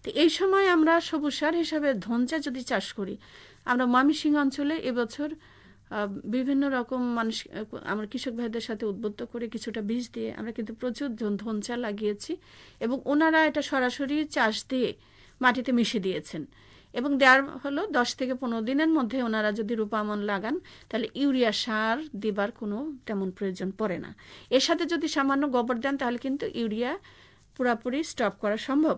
তো এই সময় আমরা সবুজ সার হিসাবে ধনচা যদি চাষ করি, আমরা ময়মনসিংহ অঞ্চলে এবছর বিভিন্ন রকম মানুষ, আমার কৃষক ভাইদের সাথে উদ্বুদ্ধ করে কিছুটা বীজ দিয়ে আমরা কিন্তু প্রচুর ধনচা লাগিয়েছি, এবং ওনারা এটা সরাসরি চাষ দিয়ে মাটিতে মিশিয়ে দিয়েছেন, এবং দেওয়ার হলো 10 থেকে 15 দিনের মধ্যে ওনারা যদি রূপামন লাগান, তাহলে ইউরিয়া সার দিবার কোনো তেমন প্রয়োজন পড়ে না। এর সাথে যদি সামান্য গোবর দেন, তাহলে কিন্তু ইউরিয়া পুরোপুরি স্টপ করা সম্ভব,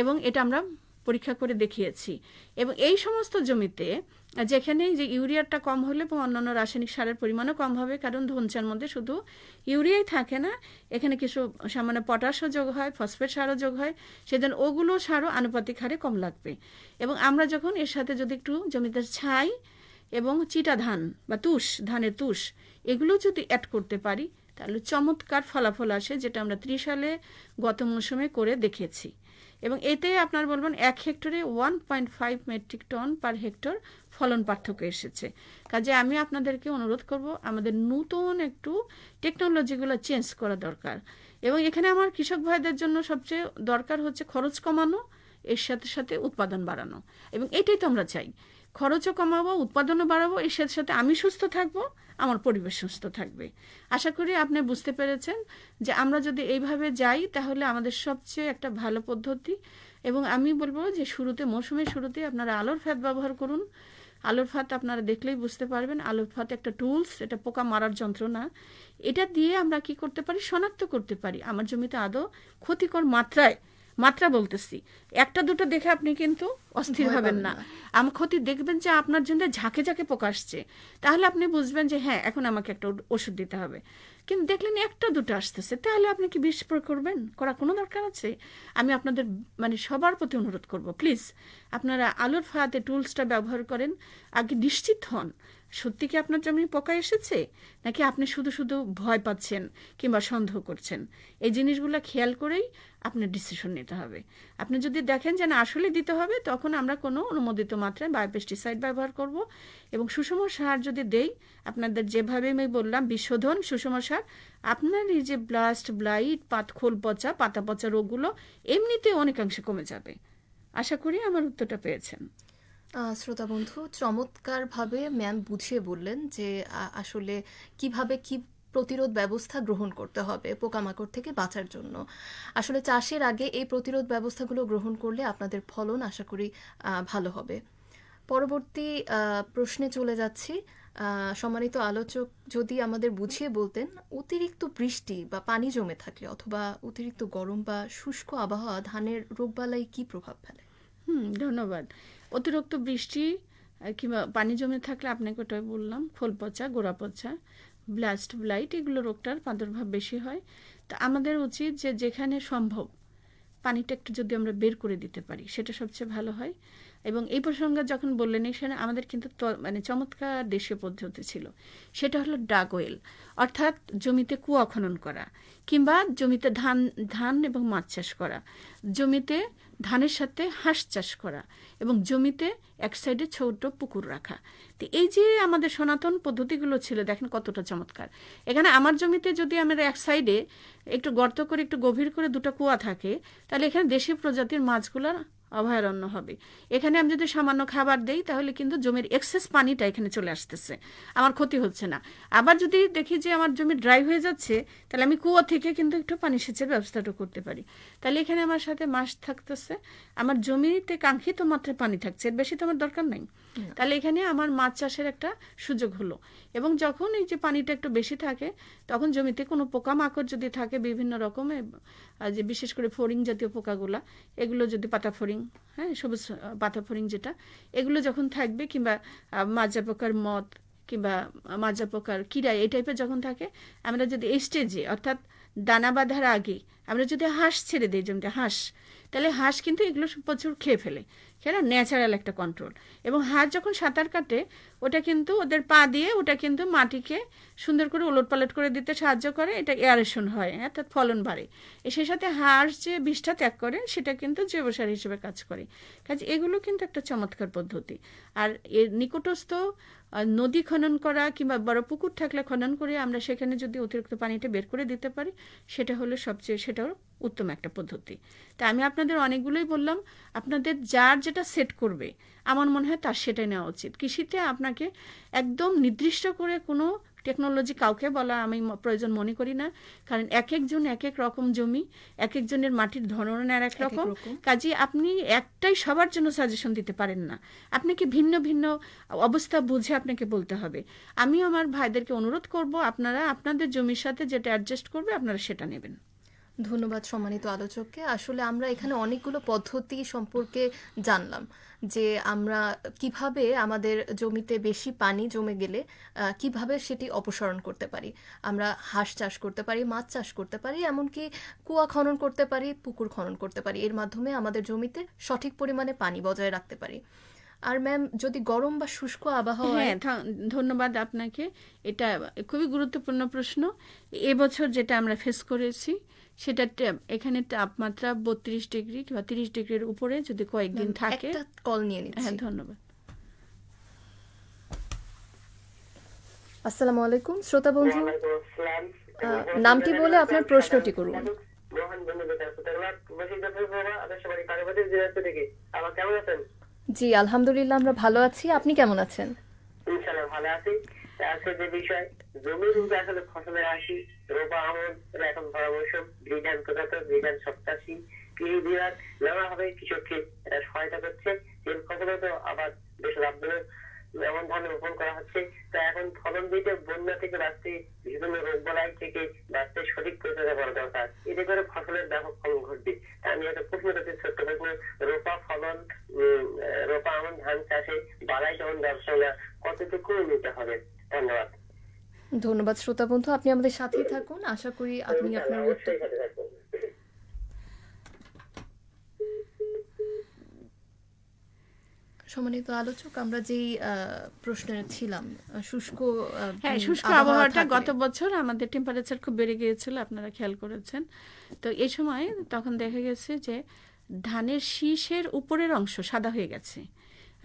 এবং এটা আমরা পরীক্ষা করে দেখিয়েছি। এবং এই সমস্ত জমিতে যেখানে যে ইউরিয়াটা কম হলে এবং অন্যান্য রাসায়নিক সারের পরিমাণও কম হবে, কারণ ধনচার মধ্যে শুধু ইউরিয়াই থাকে না, এখানে কিছু সামান্য পটাশও যোগ হয়, ফসফেট সারও যোগ হয়, সেজন্য ওগুলো সারও আনুপাতিক হারে কম লাগবে। এবং আমরা যখন এর সাথে যদি একটু জমিতে ছাই এবং চিটা ধান বা ধানের তুষ, এগুলো যদি অ্যাড করতে পারি, তাহলে চমৎকার ফলাফল আসে, যেটা আমরা 30 সালে গত মৌসুমে করে দেখেছি। এবং এতে আপনার বলবেন 1 হেক্টরে 1.5 মেট্রিক টন পার হেক্টর ফলন পার্থক্য এসেছে। কাজে আমি আপনাদেরকে অনুরোধ করব, আমাদের নতুন একটু টেকনোলজিগুলো চেঞ্জ করা দরকার। এবং এখানে আমার কৃষক ভাইদের জন্য সবচেয়ে দরকার হচ্ছে খরচ কমানো, এর সাথে সাথে উৎপাদন বাড়ানো, এবং এটাই তো আমরা চাই। খরচও কমাবো, উৎপাদনও বাড়াবো, এর সাথে সাথে আমি সুস্থ থাকবো, আমার পরিবেশ সুস্থ থাকবে। আশা করি আপনি বুঝতে পেরেছেন যে আমরা যদি এইভাবে যাই তাহলে আমাদের সবচেয়ে একটা ভালো পদ্ধতি। এবং আমি বলবো যে মৌসুমের শুরুতে আপনারা আলোর ফাঁদ ব্যবহার করুন। আলোর ফাঁদ আপনারা দেখলেই বুঝতে পারবেন, আলোর ফাঁদ একটা টুলস, এটা পোকা মারার যন্ত্র না। এটা দিয়ে আমরা কি করতে পারি, শনাক্ত করতে পারি আমার জমিতে আদৌ ক্ষতিকর মাত্রা বলতেছি, একটা দুটো দেখে আপনি কিন্তু অস্থির
ভয়
হবেন
পাবেন
না।
না।
আমার ক্ষতি দেখবেন যে আপনার জন্য ঝাঁকে ঝাঁকে পোকা আসছে, তাহলে আপনি বুঝবেন যে হ্যাঁ এখন আমাকে একটা ওষুধ দিতে হবে। কিন্তু দেখলেন একটা দুটো আসতেছে, তাহলে আপনি কি বিষ প্রয়োগ করবেন? করা কোনো দরকার আছে? আমি আপনাদের মানে সবার প্রতি অনুরোধ করব, প্লিজ আপনারা আলোর ফাঁদে টুলসটা ব্যবহার করেন। আগে নিশ্চিত হন সত্যি কি আপনার জমি পোকা এসেছে, নাকি আপনি শুধু শুধু ভয় পাচ্ছেন কিংবা সন্দেহ করছেন। এই জিনিসগুলো খেয়াল করেই আপনার ডিসিশন নিতে হবে। আপনি যদি দেখেন যে না আসলে দিতে হবে, তখন আমরা কোনো অনুমোদিত মাত্রায় বায়োপেস্টিসাইড ব্যবহার করব। এবং সুষম সার যদি দেই, আপনাদের যেভাবে আমি বললাম বিশোধন সুষম সার, আপনার এই যে ব্লাস্ট, ব্লাইট, খোল পচা, পাতা পচা রোগগুলো এমনিতে অনেকাংশে কমে যাবে। আশা করি আমার উত্তরটা পেয়েছেন।
শ্রোতা বন্ধু, চমৎকারভাবে ম্যাম বুঝিয়ে বললেন যে আসলে কিভাবে কি প্রতিরোধ ব্যবস্থা গ্রহণ করতে হবে পোকামাকড় থেকে বাঁচার জন্য। আসলে চাষের আগে এই প্রতিরোধ ব্যবস্থাগুলো গ্রহণ করলে আপনাদের ফলন আশা করি ভালো হবে। পরবর্তী প্রশ্নে চলে যাচ্ছি। সম্মানিত আলোচক যদি আমাদের বুঝিয়ে বলতেন, অতিরিক্ত বৃষ্টি বা পানি জমে থাকলে অথবা অতিরিক্ত গরম বা শুষ্ক আবহাওয়া ধানের রোগবালাই কি প্রভাব ফেলে?
ধন্যবাদ। অতিরিক্ত বৃষ্টি কিংবা পানি জমে থাকলে আপনাকে ওটাই বললাম, খোল পচা, গোড়া পচা, ব্লাস্ট, ব্লাইট, এগুলো রোগটার প্রাদুর্ভাব বেশি হয়। তা আমাদের উচিত যে যেখানে সম্ভব পানিটা একটু যদি আমরা বের করে দিতে পারি সেটা সবচেয়ে ভালো হয়। এবং এই প্রসঙ্গে যখন বললেন, এখানে আমাদের কিন্তু মানে চমৎকার দেশীয় পদ্ধতি ছিল, সেটা হলো ডাগ ওয়েল, অর্থাৎ জমিতে কুয়া খনন করা, কিংবা জমিতে ধান এবং মাছ চাষ করা, জমিতে ধানের সাথে হাঁস চাষ করা, এবং জমিতে এক সাইডে ছোট পুকুর রাখা। তো এই যে আমাদের সনাতন পদ্ধতিগুলো ছিল, দেখেন কতটা চমৎকার। এখানে আমার জমিতে যদি আমরা এক সাইডে একটু গর্ত করে একটু গভীর করে দুটো কুয়া থাকে, তাহলে এখানে দেশীয় প্রজাতির মাছগুলোর অভয়ারণ্য হবে। এখানে আমি যদি সামান্য খাবার দেই, তাহলে কিন্তু জমির এক্সেস পানিটা এখানে চলে আসতেছে, আমার ক্ষতি হচ্ছে না। আবার যদি দেখি যে আমার জমি ড্রাই হয়ে যাচ্ছে, তাহলে আমি কুয়া থেকে কিন্তু একটু পানি সেচের ব্যবস্থাটা করতে পারি। তাহলে এখানে আমার সাথে মাছ থাকতেছে, আমার জমিতে কাঙ্ক্ষিত মাত্রায় পানি থাকছে, এর বেশি তো আমার দরকার নেই। তাহলে এখানে আমার মাছ চাষের একটা সুযোগ হলো। এবং যখন এই যে পানিটা একটু বেশি থাকে, তখন জমিতে কোনো পোকামাকড় যদি থাকে বিভিন্ন রকমের, যে বিশেষ করে ফড়িং জাতীয় পোকাগুলা, এগুলো যদি পাতা ফড়িং, হ্যাঁ সবুজ পাতা ফড়িং যেটা, এগুলো যখন থাকবে, কিংবা মাজা পোকার মদ কিংবা মাজা পোকার কিরা, এই টাইপের যখন থাকে, আমরা যদি এই স্টেজে অর্থাৎ দানা বাঁধার আগে আমরা যদি হাঁস ছেড়ে দিই জমিতে, তাহলে হাঁস কিন্তু এগুলো প্রচুর খেয়ে ফেলে, কেন ন্যাচারাল একটা কন্ট্রোল। এবং হাঁস যখন সাঁতার কাটে, ওটা কিন্তু ওদের পা দিয়ে ওটা কিন্তু মাটিকে সুন্দর করে ওলটপালট করে দিতে সাহায্য করে, এটা এয়ারেশন হয়, অর্থাৎ ফলন বাড়ে। সেই সাথে হাঁস যে বিষটা ত্যাগ করে, সেটা কিন্তু জৈব সার হিসেবে কাজ করে। কাজে এগুলো কিন্তু একটা চমৎকার পদ্ধতি। আর এর নিকটস্থ নদী খনন করা কিংবা বড় পুকুর থাকলে খনন করে আমরা সেখানে যদি অতিরিক্ত পানিটা বের করে দিতে পারি, সেটা হলো সেটাও উত্তম একটা পদ্ধতি। তা আমি আপনাদের অনেকগুলোই বললাম, আপনাদের যার যেটা সেট করবে আমার মনে হয় তার সেটাই নেওয়া উচিত। কৃষিতে আপনাকে একদম নির্দিষ্ট করে কোনো টেকনোলজি কাউকে বলা আমি প্রয়োজন মনে করি না, কারণ এক একজন এক এক রকম জমি, এক একজনের মাটির ধরন আর এক রকম। কাজে আপনি একটাই সবার জন্য সাজেশন দিতে পারেন না, আপনাকে ভিন্ন ভিন্ন অবস্থা বুঝে আপনাকে বলতে হবে। আমি আমার ভাইদেরকে অনুরোধ করব, আপনারা আপনাদের জমির সাথে যেটা অ্যাডজাস্ট করবে আপনারা সেটা নেবেন।
ধন্যবাদ সম্মানিত আলোচককে। আসলে আমরা এখানে অনেকগুলো পদ্ধতি সম্পর্কে জানলাম, যে আমরা কিভাবে আমাদের জমিতে বেশি পানি জমে গেলে কিভাবে সেটি অপসারণ করতে পারি। আমরা হাঁস চাষ করতে পারি, মাছ চাষ করতে পারি, এমনকি কুয়া খনন করতে পারি, পুকুর খনন করতে পারি। এর মাধ্যমে আমাদের জমিতে সঠিক পরিমাণে পানি বজায় রাখতে পারি। আর ম্যাম, যদি গরম বা শুষ্ক আবহাওয়া।
হ্যাঁ, ধন্যবাদ আপনাকে। এটা খুবই গুরুত্বপূর্ণ প্রশ্ন। এবছর যেটা আমরা ফেস করেছি, সেটা এখানে তাপমাত্রা 32 ডিগ্রি কিংবা 30 ডিগ্রির উপরে যদি কয়েকদিন থাকে।
একটা কল নিয়ে নিচ্ছি।
হ্যাঁ, ধন্যবাদ।
আসসালামু আলাইকুম শ্রোতা বন্ধু, নামটি বলে আপনার প্রশ্নটি করুন।
কেমন আছেন?
জি, আলহামদুলিল্লাহ আমরা ভালো আছি। আপনি কেমন আছেন?
ইনশাল্লাহ ভালো আছি। আজকে যে বিষয় জমির উপরে আসলে ফসলের আসি, রোপা আমন এখন ধরা মৌসুম, বিধান প্রজাত, বিধান সপ্তাশী, কৃষি বিভাগ নানাভাবে কৃষককে সহায়তা করছে। তেল ফসলে তো আবার বেশ লাভজনক এমন ধান রোপণ করা হচ্ছে। তো এখন ফলন দিতে বন্যা থেকে বাঁচতে, বিভিন্ন রোগ বালাই থেকে বাঁচতে সঠিক পরিচর্যা করা দরকার। এতে করে ফসলের ব্যাপক ফলন ঘটবে। আমি একটা প্রশ্ন করতে ছোট্ট প্রশ্ন, রোপা ফলন রোপা আমন ধান চাষে বালাই যখন ব্যবসা কতটুকু নিতে হবে? ধন্যবাদ।
ধন্যবাদ শ্রোতা বন্ধু, আপনি আমাদের সাথেই থাকুন। আশা করি আপনি আপনার উত্তর।
অবশ্যই সাথে থাকবেন।
সম্মানিত আলোচক, আমরা যেই প্রশ্নে ছিলাম, শুষ্ক
হ্যাঁ, শুষ্ক
আবহাওয়া
আবহাওয়াটা
থাকলে
গত বছর আমাদের টেম্পারেচার খুব বেড়ে গিয়েছিল, আপনারা খেয়াল করেছেন। তো এই সময় তখন দেখা গেছে যে ধানের শীষের উপরের অংশ সাদা হয়ে গেছে।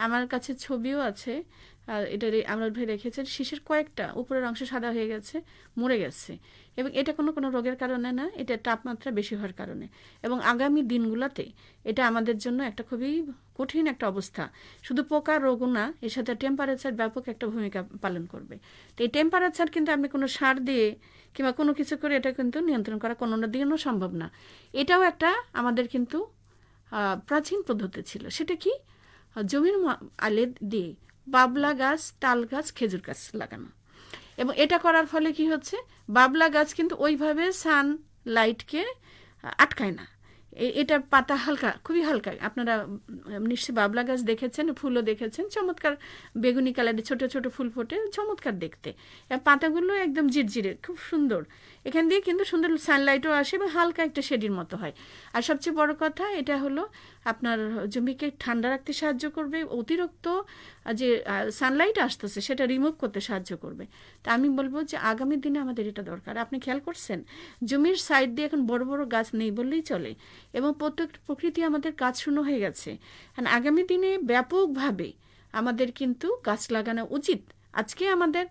আমার কাছে ছবিও আছে, এটা আমরা ভাই রেখেছেন, শীষের কয়েকটা উপরের অংশ সাদা হয়ে গেছে, মরে গেছে। এবং এটা কোনো কোনো রোগের কারণে না, এটা তাপমাত্রা বেশি হওয়ার কারণে। এবং আগামী দিনগুলোতে এটা আমাদের জন্য একটা খুবই কঠিন একটা অবস্থা। শুধু পোকা রোগও না, এর সাথে টেম্পারেচার ব্যাপক একটা ভূমিকা পালন করবে। তো এই টেম্পারেচার কিন্তু আপনি কোনো সার দিয়ে কিংবা কোনো কিছু করে এটা কিন্তু নিয়ন্ত্রণ করা কোনো দিনও সম্ভব না। এটাও একটা আমাদের কিন্তু প্রাচীন পদ্ধতি ছিল। সেটা কি? জমির আলে দিয়ে বাবলা গাছ, তাল গাছ, খেজুর গাছ লাগানো। এবং এটা করার ফলে কি হচ্ছে, বাবলা গাছ কিন্তু ওইভাবে সানলাইটকে আটকায় না। এটা পাতা হালকা, খুবই হালকা। আপনারা নিশ্চয়ই বাবলা গাছ দেখেছেন, ফুলও দেখেছেন, চমৎকার বেগুনি কালারের ছোট ছোট ফুল ফোটে, চমৎকার দেখতে। পাতাগুলো একদম জিরজিরে, খুব সুন্দর। এখান দিয়ে কিন্তু সুন্দর সানলাইটও আসে এবং হালকা একটা শেডির মতো হয়। আর সবচেয়ে বড় কথা, এটা হলো আপনার জমিকে ঠান্ডা রাখতে সাহায্য করবে, অতিরিক্ত যে সানলাইট আসতেছে সেটা রিমুভ করতে সাহায্য করবে। তা আমি বলবো যে আগামী দিনে আমাদের এটা দরকার। আপনি খেয়াল করছেন, জমির সাইড দিয়ে এখন বড় বড় গাছ নেই বললেই চলে, এবং প্রকৃতি আমাদের গাছ শূন্য হয়ে গেছে। আগামী দিনে ব্যাপকভাবে আমাদের কিন্তু গাছ লাগানো উচিত। আজকে আমাদের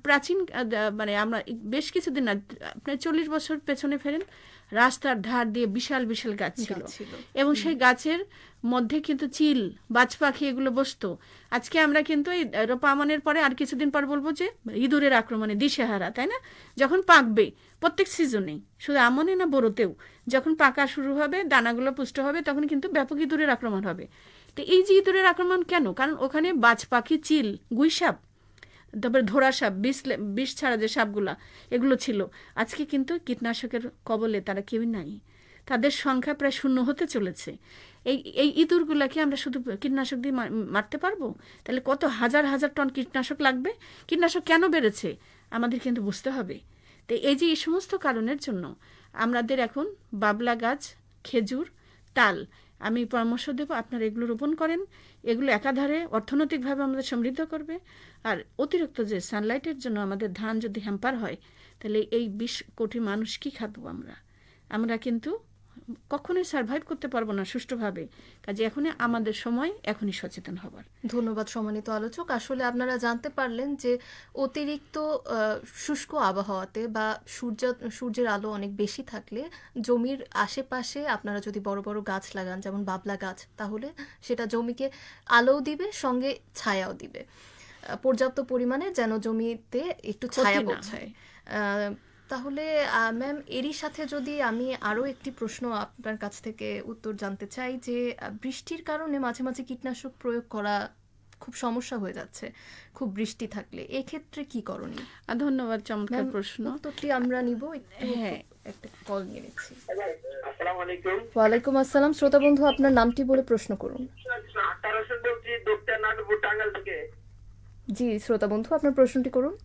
প্রাচীন মানে আমরা বেশ কিছুদিন না, আপনার 40 বছর পেছনে ফেরেন, রাস্তার ধার দিয়ে বিশাল বিশাল গাছ ছিল, এবং সেই গাছের মধ্যে কিন্তু চিল, বাজ পাখি এগুলো বসতো। আজকে আমরা কিন্তু এই রোপা আমনের পরে আর কিছুদিন পর বলবো যে ইঁদুরের আক্রমণে দিশেহারা, তাই না? যখন পাকবে প্রত্যেক সিজনেই, শুধু আমনে না বোরোতেও, যখন পাকা শুরু হবে, দানাগুলো পুষ্ট হবে, তখন কিন্তু ব্যাপক ইঁদুরের আক্রমণ হবে। তো এই যে ইঁদুরের আক্রমণ কেন? কারণ ওখানে বাজ পাখি, চিল, গুইসাপ, তারপরে ধরা সাপ, বিষ ছাড়া যে সাপগুলা, এগুলো ছিল। আজকে কিন্তু কীটনাশকের কবলে তারা কেউই নাই, তাদের সংখ্যা প্রায় শূন্য হতে চলেছে। এই ইঁদুরগুলাকে আমরা শুধু কীটনাশক দিয়ে মারতে পারবো? তাহলে কত হাজার হাজার টন কীটনাশক লাগবে। কীটনাশক কেন বেড়েছে আমাদের কিন্তু বুঝতে হবে। তো এই যে এই সমস্ত কারণের জন্য আমাদের এখন বাবলা গাছ, খেজুর, তাল, আমি পরামর্শ দেব আপনারা এগুলো রোপণ করেন। এগুলো একাধারে অর্থনৈতিকভাবে আমাদের সমৃদ্ধ করবে। আর অতিরিক্ত যে সানলাইটের জন্য আমাদের ধান যদি হ্যাম্পার হয়, তাহলে এই 20 কোটি মানুষ কি খাবো আমরা কিন্তু কখনোই সার্ভাইভ করতে পারবো না সুষ্ঠুভাবে। কাজে এখনই আমাদের সময়, এখনই সচেতন হবার।
ধন্যবাদ সম্মানিত আলোচক। আসলে আপনারা জানতে পারলেন যে অতিরিক্ত শুষ্ক আবহাওয়াতে বা সূর্যের আলো অনেক বেশি থাকলে জমির আশেপাশে আপনারা যদি বড় বড় গাছ লাগান, যেমন বাবলা গাছ, তাহলে সেটা জমিকে আলোও দিবে, সঙ্গে ছায়াও দিবে, পর্যাপ্ত পরিমাণে যেন জমিতে একটু ছায়া পৌঁছায়। তাহলে ম্যাম, এরই সাথে যদি আমি আরও একটি প্রশ্ন আপনার কাছ থেকে উত্তর জানতে চাই যে বৃষ্টির কারণে মাঝে মাঝে কীটনাশক প্রয়োগ করা খুব সমস্যা হয়ে যাচ্ছে, খুব বৃষ্টি থাকলে, এক্ষেত্রে কি করণীয়?
ধন্যবাদ, চমৎকার প্রশ্ন।
উত্তরটি আমরা নিব।
হ্যাঁ,
একটা কল নিয়ে নিচ্ছি।
আসসালামু আলাইকুম।
ওয়ালাইকুম আসসালাম। শ্রোতা বন্ধু, আপনার নামটি বলে প্রশ্ন করুন।
বলছি দক্ষিণ নাটপুর, টাঙ্গাইল থেকে।
জি শ্রোতা বন্ধু, আপনার প্রশ্নটি করুন।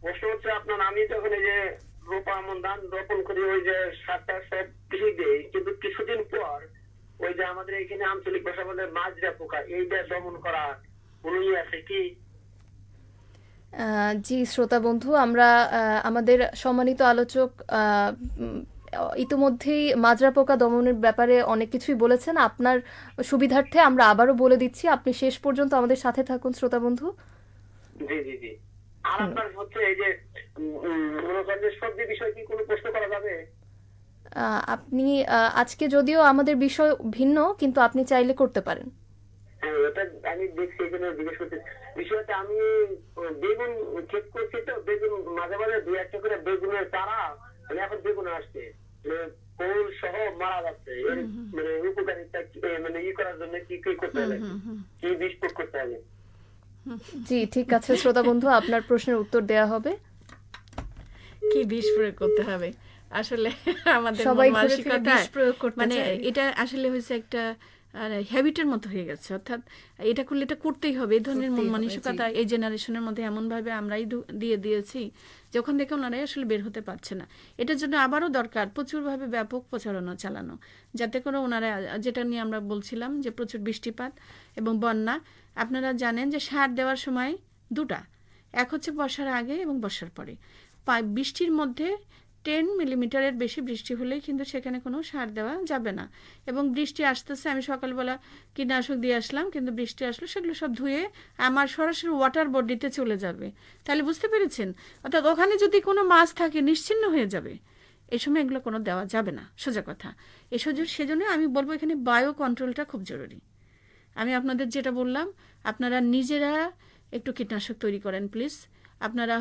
প্রশ্ন হচ্ছে আপনার, আমি যখন এই যে রোপা আমন ধান রোপণ করি, ওই যে সারটা সব কৃষি দেই, কিন্তু কিছুদিন পর ওই যে আমাদের এখানে আঞ্চলিক ভাষা বলে মাজরা পোকা, এইটা দমন করা কোনো আছে কি?
জি শ্রোতা বন্ধু, আমরা আমাদের সম্মানিত আলোচক ইতিমধ্যেই মাজরা পোকা দমনের ব্যাপারে অনেক কিছুই বলেছেন। আপনার সুবিধার্থে আমরা আবারও বলে দিচ্ছি, আপনি শেষ পর্যন্ত আমাদের সাথে থাকুন শ্রোতা বন্ধু।
জি জি জি। আর আপনার হচ্ছে এই যে সবজি বিষয় কি কোনো প্রশ্ন করা যাবে?
আপনি আজকে যদিও আমাদের বিষয় ভিন্ন, কিন্তু আপনি চাইলে করতে পারেন।
এটা আমি দেখছি, এই জন্য জিজ্ঞেস করছি। বিষয়টা আমি বেগুন ক্ষেত করছি, তো বেগুন মাঝে মাঝে 2-1টা করে বেগুনের চারা মানে এখন বেগুন আসছে, কোল সহ মারা যাচ্ছে। এর মানে উপকারিতা মানে করার জন্য কি কি করতে হবে, কি বিষ প্রয়োগ করতে হবে?
জি ঠিক আছে শ্রোতা বন্ধু, আপনার প্রশ্নের উত্তর দেয়া হবে।
কি বিষ প্রয়োগ করতে হবে আসলে আমাদের
সবাই
মন
ঘুরে ফিরে
মানসিকতা
বিষ প্রয়োগ করতে
মানে
চায়।
এটা আসলে হয়েছে একটা হ্যাবিটের মতো হয়ে গেছে, অর্থাৎ এটা করলে এটা করতেই হবে, এই ধরনের মন
করতেই হবে,
মানসিকতা এই জেনারেশনের মধ্যে এমনভাবে আমরাই দিয়ে দিয়েছি যখন দেখে ওনারাই আসলে বের হতে পারছে না। এটার জন্য আবারও দরকার প্রচুরভাবে ব্যাপক প্রচারণা চালানো, যাতে করে ওনারা, যেটা নিয়ে আমরা বলছিলাম যে প্রচুর বৃষ্টিপাত এবং বন্যা। আপনারা জানেন যে সার দেওয়ার সময় দুটা, এক হচ্ছে বর্ষার আগে এবং বর্ষার পরে। বৃষ্টির মধ্যে 10 মিলিমিটারের বেশি বৃষ্টি হলেই কিন্তু সেখানে কোনো সার দেওয়া যাবে না। এবং বৃষ্টি আসতেছে, আমি সকালবেলা কীটনাশক দিয়ে আসলাম, কিন্তু বৃষ্টি আসলো, সেগুলো সব ধুয়ে আমার সরাসরি ওয়াটার বডিতে চলে যাবে। তাহলে বুঝতে পেরেছেন, অর্থাৎ ওখানে যদি কোনো মাছ থাকে নিশ্চিহ্ন হয়ে যাবে। এই সময় এগুলো কোনো দেওয়া যাবে না, সোজা কথা। সেজন্য আমি বলবো এখানে বায়ো কন্ট্রোলটা খুব জরুরি। আমি আপনাদের যেটা বললাম, আপনারা নিজেরা একটু কীটনাশক তৈরি করেন প্লিজ। আপনারা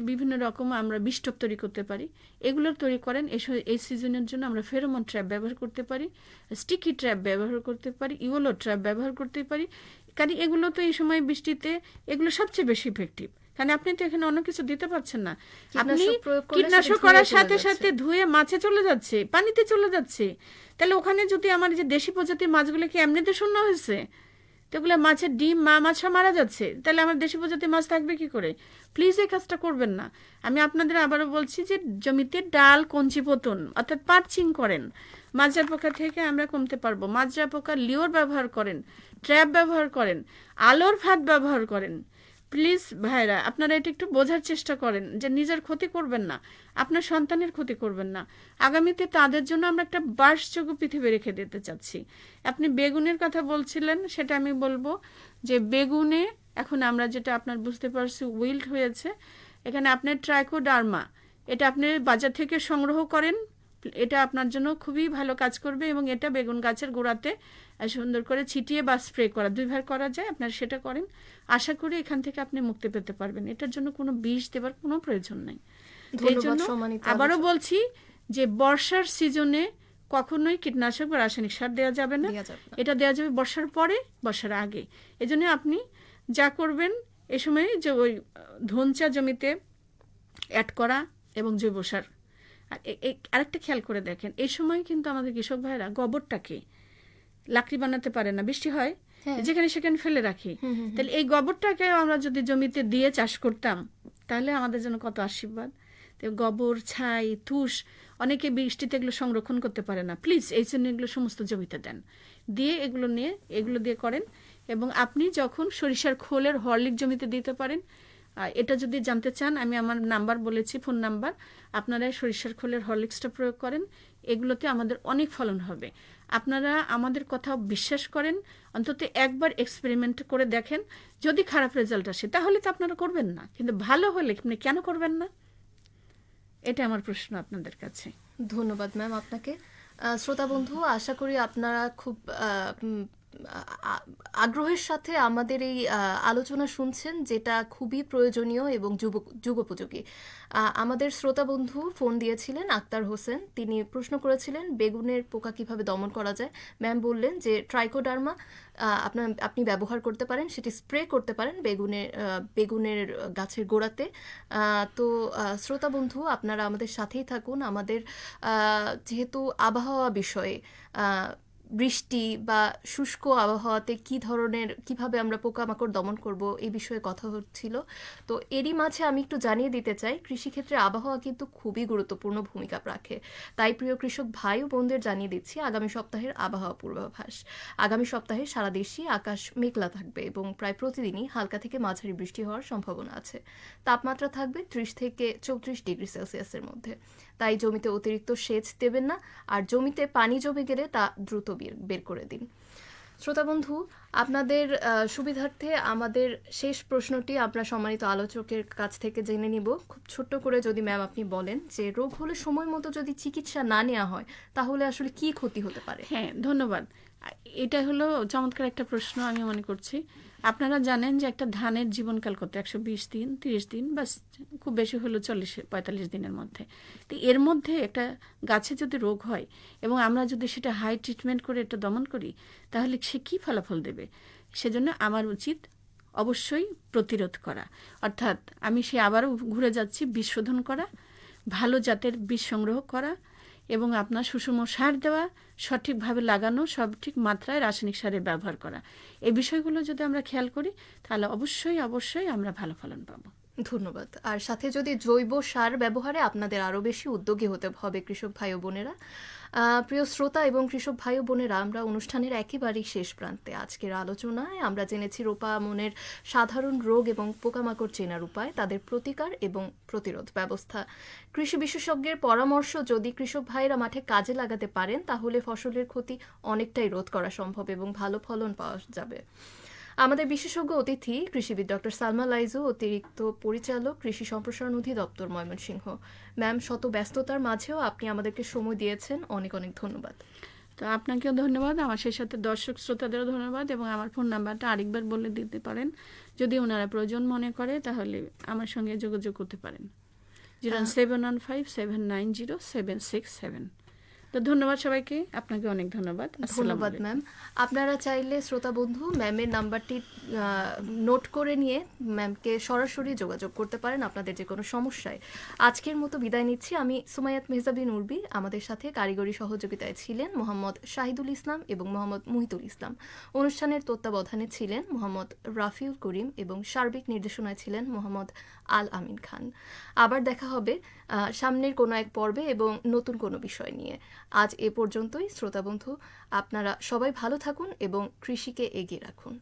বিভিন্ন রকম আমরা বিষটপ তৈরি করতে পারি, এগুলোর তৈরি করেন। এই সিজনের জন্য আমরা ফেরোমন ট্র্যাপ ব্যবহার করতে পারি, স্টিকি ট্র্যাপ ব্যবহার করতে পারি, ইওলো ট্র্যাপ ব্যবহার করতে পারি। কারণ এগুলো তো এই সময় বৃষ্টিতে এগুলো সবচেয়ে বেশি ইফেক্টিভ, কারণ আপনি তো এখানে অন্য কিছু দিতে পারছেন না। আপনি কীটনাশক করার সাথে সাথে ধুয়ে মাছে চলে যাচ্ছে, পানিতে চলে যাচ্ছে। তাহলে ওখানে যদি আমার যে দেশি প্রজাতির মাছগুলো কি এমনিতে শূন্য হয়েছে, তো এগুলো মাছের ডিম মাছা মারা যাচ্ছে, তাহলে আমার দেশি প্রজাতির মাছ থাকবে কি করে? প্লিজ এই কাজটা করবেন না। আমি আপনাদের আবারও বলছি যে জমিতে ডাল কঞ্চি পতন অর্থাৎ পার্চিং করেন, মাজরা পোকা থেকে আমরা কমতে পারবো। মাজরা পোকা লিওর ব্যবহার করেন, ট্র্যাপ ব্যবহার করেন, আলোর ফাঁদ ব্যবহার করেন। প্লিজ ভাইরা, আপনারা এটা একটু বোঝার চেষ্টা করেন যে নিজের ক্ষতি করবেন না, আপনার সন্তানের ক্ষতি করবেন না। আগামীতে তাদের জন্য আমরা একটা বাসযোগ্য পৃথিবী রেখে দিতে চাচ্ছি। আপনি বেগুনের কথা বলছিলেন, সেটা আমি বলবো যে বেগুনে এখন আমরা যেটা আপনার বুঝতে পারছি উইল্ড হয়েছে, এখানে আপনার ট্রাইকোডার্মা, এটা আপনি বাজার থেকে সংগ্রহ করেন, এটা আপনার জন্য খুবই ভালো কাজ করবে। এবং এটা বেগুন গাছের গোড়াতে সুন্দর করে ছিটিয়ে বা স্প্রে করা, 2 ভাগ করা যায়, আপনারা সেটা করেন। আশা করি এখান থেকে আপনি মুক্তি পেতে পারবেন। এটার জন্য কোনো বিষ দেবার কোনো প্রয়োজন নেই। এই জন্য আবারও বলছি যে বর্ষার সিজনে কখনোই কীটনাশক বা রাসায়নিক সার দেওয়া যাবে না, এটা দেওয়া যাবে বর্ষার পরে, বর্ষার আগে। এজন্য আপনি যা করবেন এ সময় যে ওই ধনচা জমিতে অ্যাড করা এবং জৈব সার। আর আরেকটা খেয়াল করে দেখেন, এই সময় কিন্তু আমাদের কৃষক ভাইরা গোবরটাকে লাকড়ি বানাতে পারে না, বৃষ্টি হয় যেখানে সেখানে ফেলে রাখি। তাহলে এই গোবরটাকে আমরা যদি জমিতে দিয়ে চাষ করতাম তাহলে আমাদের জন্য কত আশীর্বাদ। তো গোবর, ছাই, তুষ, অনেকে বৃষ্টিতে এগুলো সংরক্ষণ করতে পারে না, প্লিজ এই জন্য এগুলো সমস্ত জমিতে দেন, দিয়ে এগুলো দিয়ে করেন। এবং আপনি যখন সরিষার খোলের হরলিক জমিতে দিতে পারেন, এটা যদি জানতে চান আমি আমার নাম্বার বলেছি, ফোন নাম্বার, আপনারা সরিষার খোলের হরলিক্সটা প্রয়োগ করেন, এগুলোতে আমাদের অনেক ফলন হবে। আপনারা আমাদের কথা বিশ্বাস করেন, অন্তত একবার এক্সপেরিমেন্ট করে দেখেন, যদি খারাপ রেজাল্ট আসে তাহলে তো আপনারা করবেন না, কিন্তু ভালো হলে আপনি কেন করবেন না? এটা আমার প্রশ্ন আপনাদের কাছে।
ধন্যবাদ ম্যাম আপনাকে। শ্রোতা বন্ধু, আশা করি আপনারা খুব আগ্রহের সাথে আমাদের এই আলোচনা শুনছেন, যেটা খুবই প্রয়োজনীয় এবং যুগোপযোগী। আমাদের শ্রোতা বন্ধু ফোন দিয়েছিলেন আক্তার হোসেন, তিনি প্রশ্ন করেছিলেন বেগুনের পোকা কিভাবে দমন করা যায়। ম্যাম বললেন যে ট্রাইকোডার্মা আপনি ব্যবহার করতে পারেন, সেটি স্প্রে করতে পারেন বেগুনের গাছের গোড়াতে। তো শ্রোতা বন্ধু, আপনারা আমাদের সাথেই থাকুন। আমাদের যেহেতু আবহাওয়া বিষয়ে বৃষ্টি বা শুষ্ক আবহাওয়াতে কিভাবে আমরা পোকামাকড় দমন করব এই বিষয়ে কথা হচ্ছিল। তো এরই মাঝে আমি একটু জানিয়ে দিতে চাই, কৃষিক্ষেত্রে আবহাওয়া কিন্তু খুবই গুরুত্বপূর্ণ ভূমিকা রাখে। তাই প্রিয় কৃষক ভাই ও বোনদের জানিয়ে দিচ্ছি আগামী সপ্তাহের আবহাওয়া পূর্বাভাস। আগামী সপ্তাহে সারা দেশে আকাশ মেঘলা থাকবে এবং প্রায় প্রতিদিনই হালকা থেকে মাঝারি বৃষ্টি হওয়ার সম্ভাবনা আছে। তাপমাত্রা থাকবে 30 থেকে 34 ডিগ্রি সেলসিয়াসের মধ্যে। তাই জমিতে অতিরিক্ত সেচ দেবেন না, আর জমিতে পানি জমে গেলে তা দ্রুত বের করে দিন। শ্রোতা বন্ধু, আপনাদের সুবিধার্থে আমাদের শেষ প্রশ্নটি আমরা সম্মানিত আলোচকের কাছ থেকে জেনে নিব। খুব ছোট্ট করে যদি ম্যাম আপনি বলেন যে রোগ হলে সময় মতো যদি চিকিৎসা না নেওয়া হয় তাহলে আসলে কি ক্ষতি হতে পারে?
হ্যাঁ, ধন্যবাদ। এটা হলো চমৎকার একটা প্রশ্ন আমি মনে করছি। আপনারা জানেন যে একটা ধানের জীবনকাল কত, 120 দিন, 30 দিন, বা খুব বেশি হলো 40-45 দিনের মধ্যে। তো এর মধ্যে একটা গাছে যদি রোগ হয় এবং আমরা যদি সেটা হাই ট্রিটমেন্ট করে এটা দমন করি, তাহলে সে কী ফলাফল দেবে? সেজন্য আমার উচিত অবশ্যই প্রতিরোধ করা, অর্থাৎ আমি সে আবারও ঘুরে যাচ্ছি, বীজ শোধন করা, ভালো জাতের বীজ সংগ্রহ করা এবং আপনার সুষম সার দেওয়া, সঠিকভাবে লাগানো, সঠিক মাত্রায় রাসায়নিক সারের ব্যবহার করা। এই বিষয়গুলো যদি আমরা খেয়াল করি তাহলে অবশ্যই আমরা ভালো ফলন পাবো।
ধন্যবাদ। আর সাথে যদি জৈব সার ব্যবহারে আপনাদের আরও বেশি উদ্যোগী হতে হবে কৃষক ভাই ও বোনেরা। প্রিয় শ্রোতা এবং কৃষক ভাই ও বোনেরা, আমরা অনুষ্ঠানের একেবারেই শেষ প্রান্তে। আজকের আলোচনায় আমরা জেনেছি রোপা আমনের সাধারণ রোগ এবং পোকামাকড় চেনার উপায়, তাদের প্রতিকার এবং প্রতিরোধ ব্যবস্থা। কৃষি বিশেষজ্ঞের পরামর্শ যদি কৃষক ভাইয়েরা মাঠে কাজে লাগাতে পারেন তাহলে ফসলের ক্ষতি অনেকটাই রোধ করা সম্ভব এবং ভালো ফলন পাওয়া যাবে। আমাদের বিশেষজ্ঞ অতিথি কৃষিবিদ ডক্টর সালমা লাইজু, অতিরিক্ত পরিচালক কৃষি সম্প্রসারণ অধিদপ্তর ময়মনসিংহ। ম্যাম, শত ব্যস্ততার মাঝেও আপনি আমাদেরকে সময় দিয়েছেন, অনেক অনেক ধন্যবাদ।
তো আপনাকেও ধন্যবাদ, আমার সেই সাথে দর্শক শ্রোতাদেরও ধন্যবাদ। এবং আমার ফোন নাম্বারটা আরেকবার বলে দিতে পারেন, যদি ওনারা প্রয়োজন মনে করে তাহলে আমার সঙ্গে যোগাযোগ করতে পারেন। 07157907767। তো ধন্যবাদ সবাইকে, আপনাকে অনেক ধন্যবাদ।
ধন্যবাদ ম্যাম। আপনারা চাইলে শ্রোতা বন্ধু ম্যামের নাম্বারটি নোট করে নিয়ে ম্যামকে সরাসরি যোগাযোগ করতে পারেন আপনাদের যে কোনো সমস্যায়। আজকের মতো বিদায় নিচ্ছি। আমি সুমাইয়াত মেহজাবিন উর্বি। আমাদের সাথে কারিগরি সহযোগিতায় ছিলেন মোহাম্মদ শাহিদুল ইসলাম এবং মোহাম্মদ মুহিতুল ইসলাম। অনুষ্ঠানের তত্ত্বাবধানে ছিলেন মোহাম্মদ রাফিউল করিম এবং সার্বিক নির্দেশনায় ছিলেন মোহাম্মদ আল আমিন খান। আবার দেখা হবে সামনের কোনো এক পর্বে এবং নতুন কোনো বিষয় নিয়ে। আজ এ পর্যন্তই শ্রোতা বন্ধু, আপনারা সবাই ভালো থাকুন এবং কৃষিকে এগিয়ে রাখুন।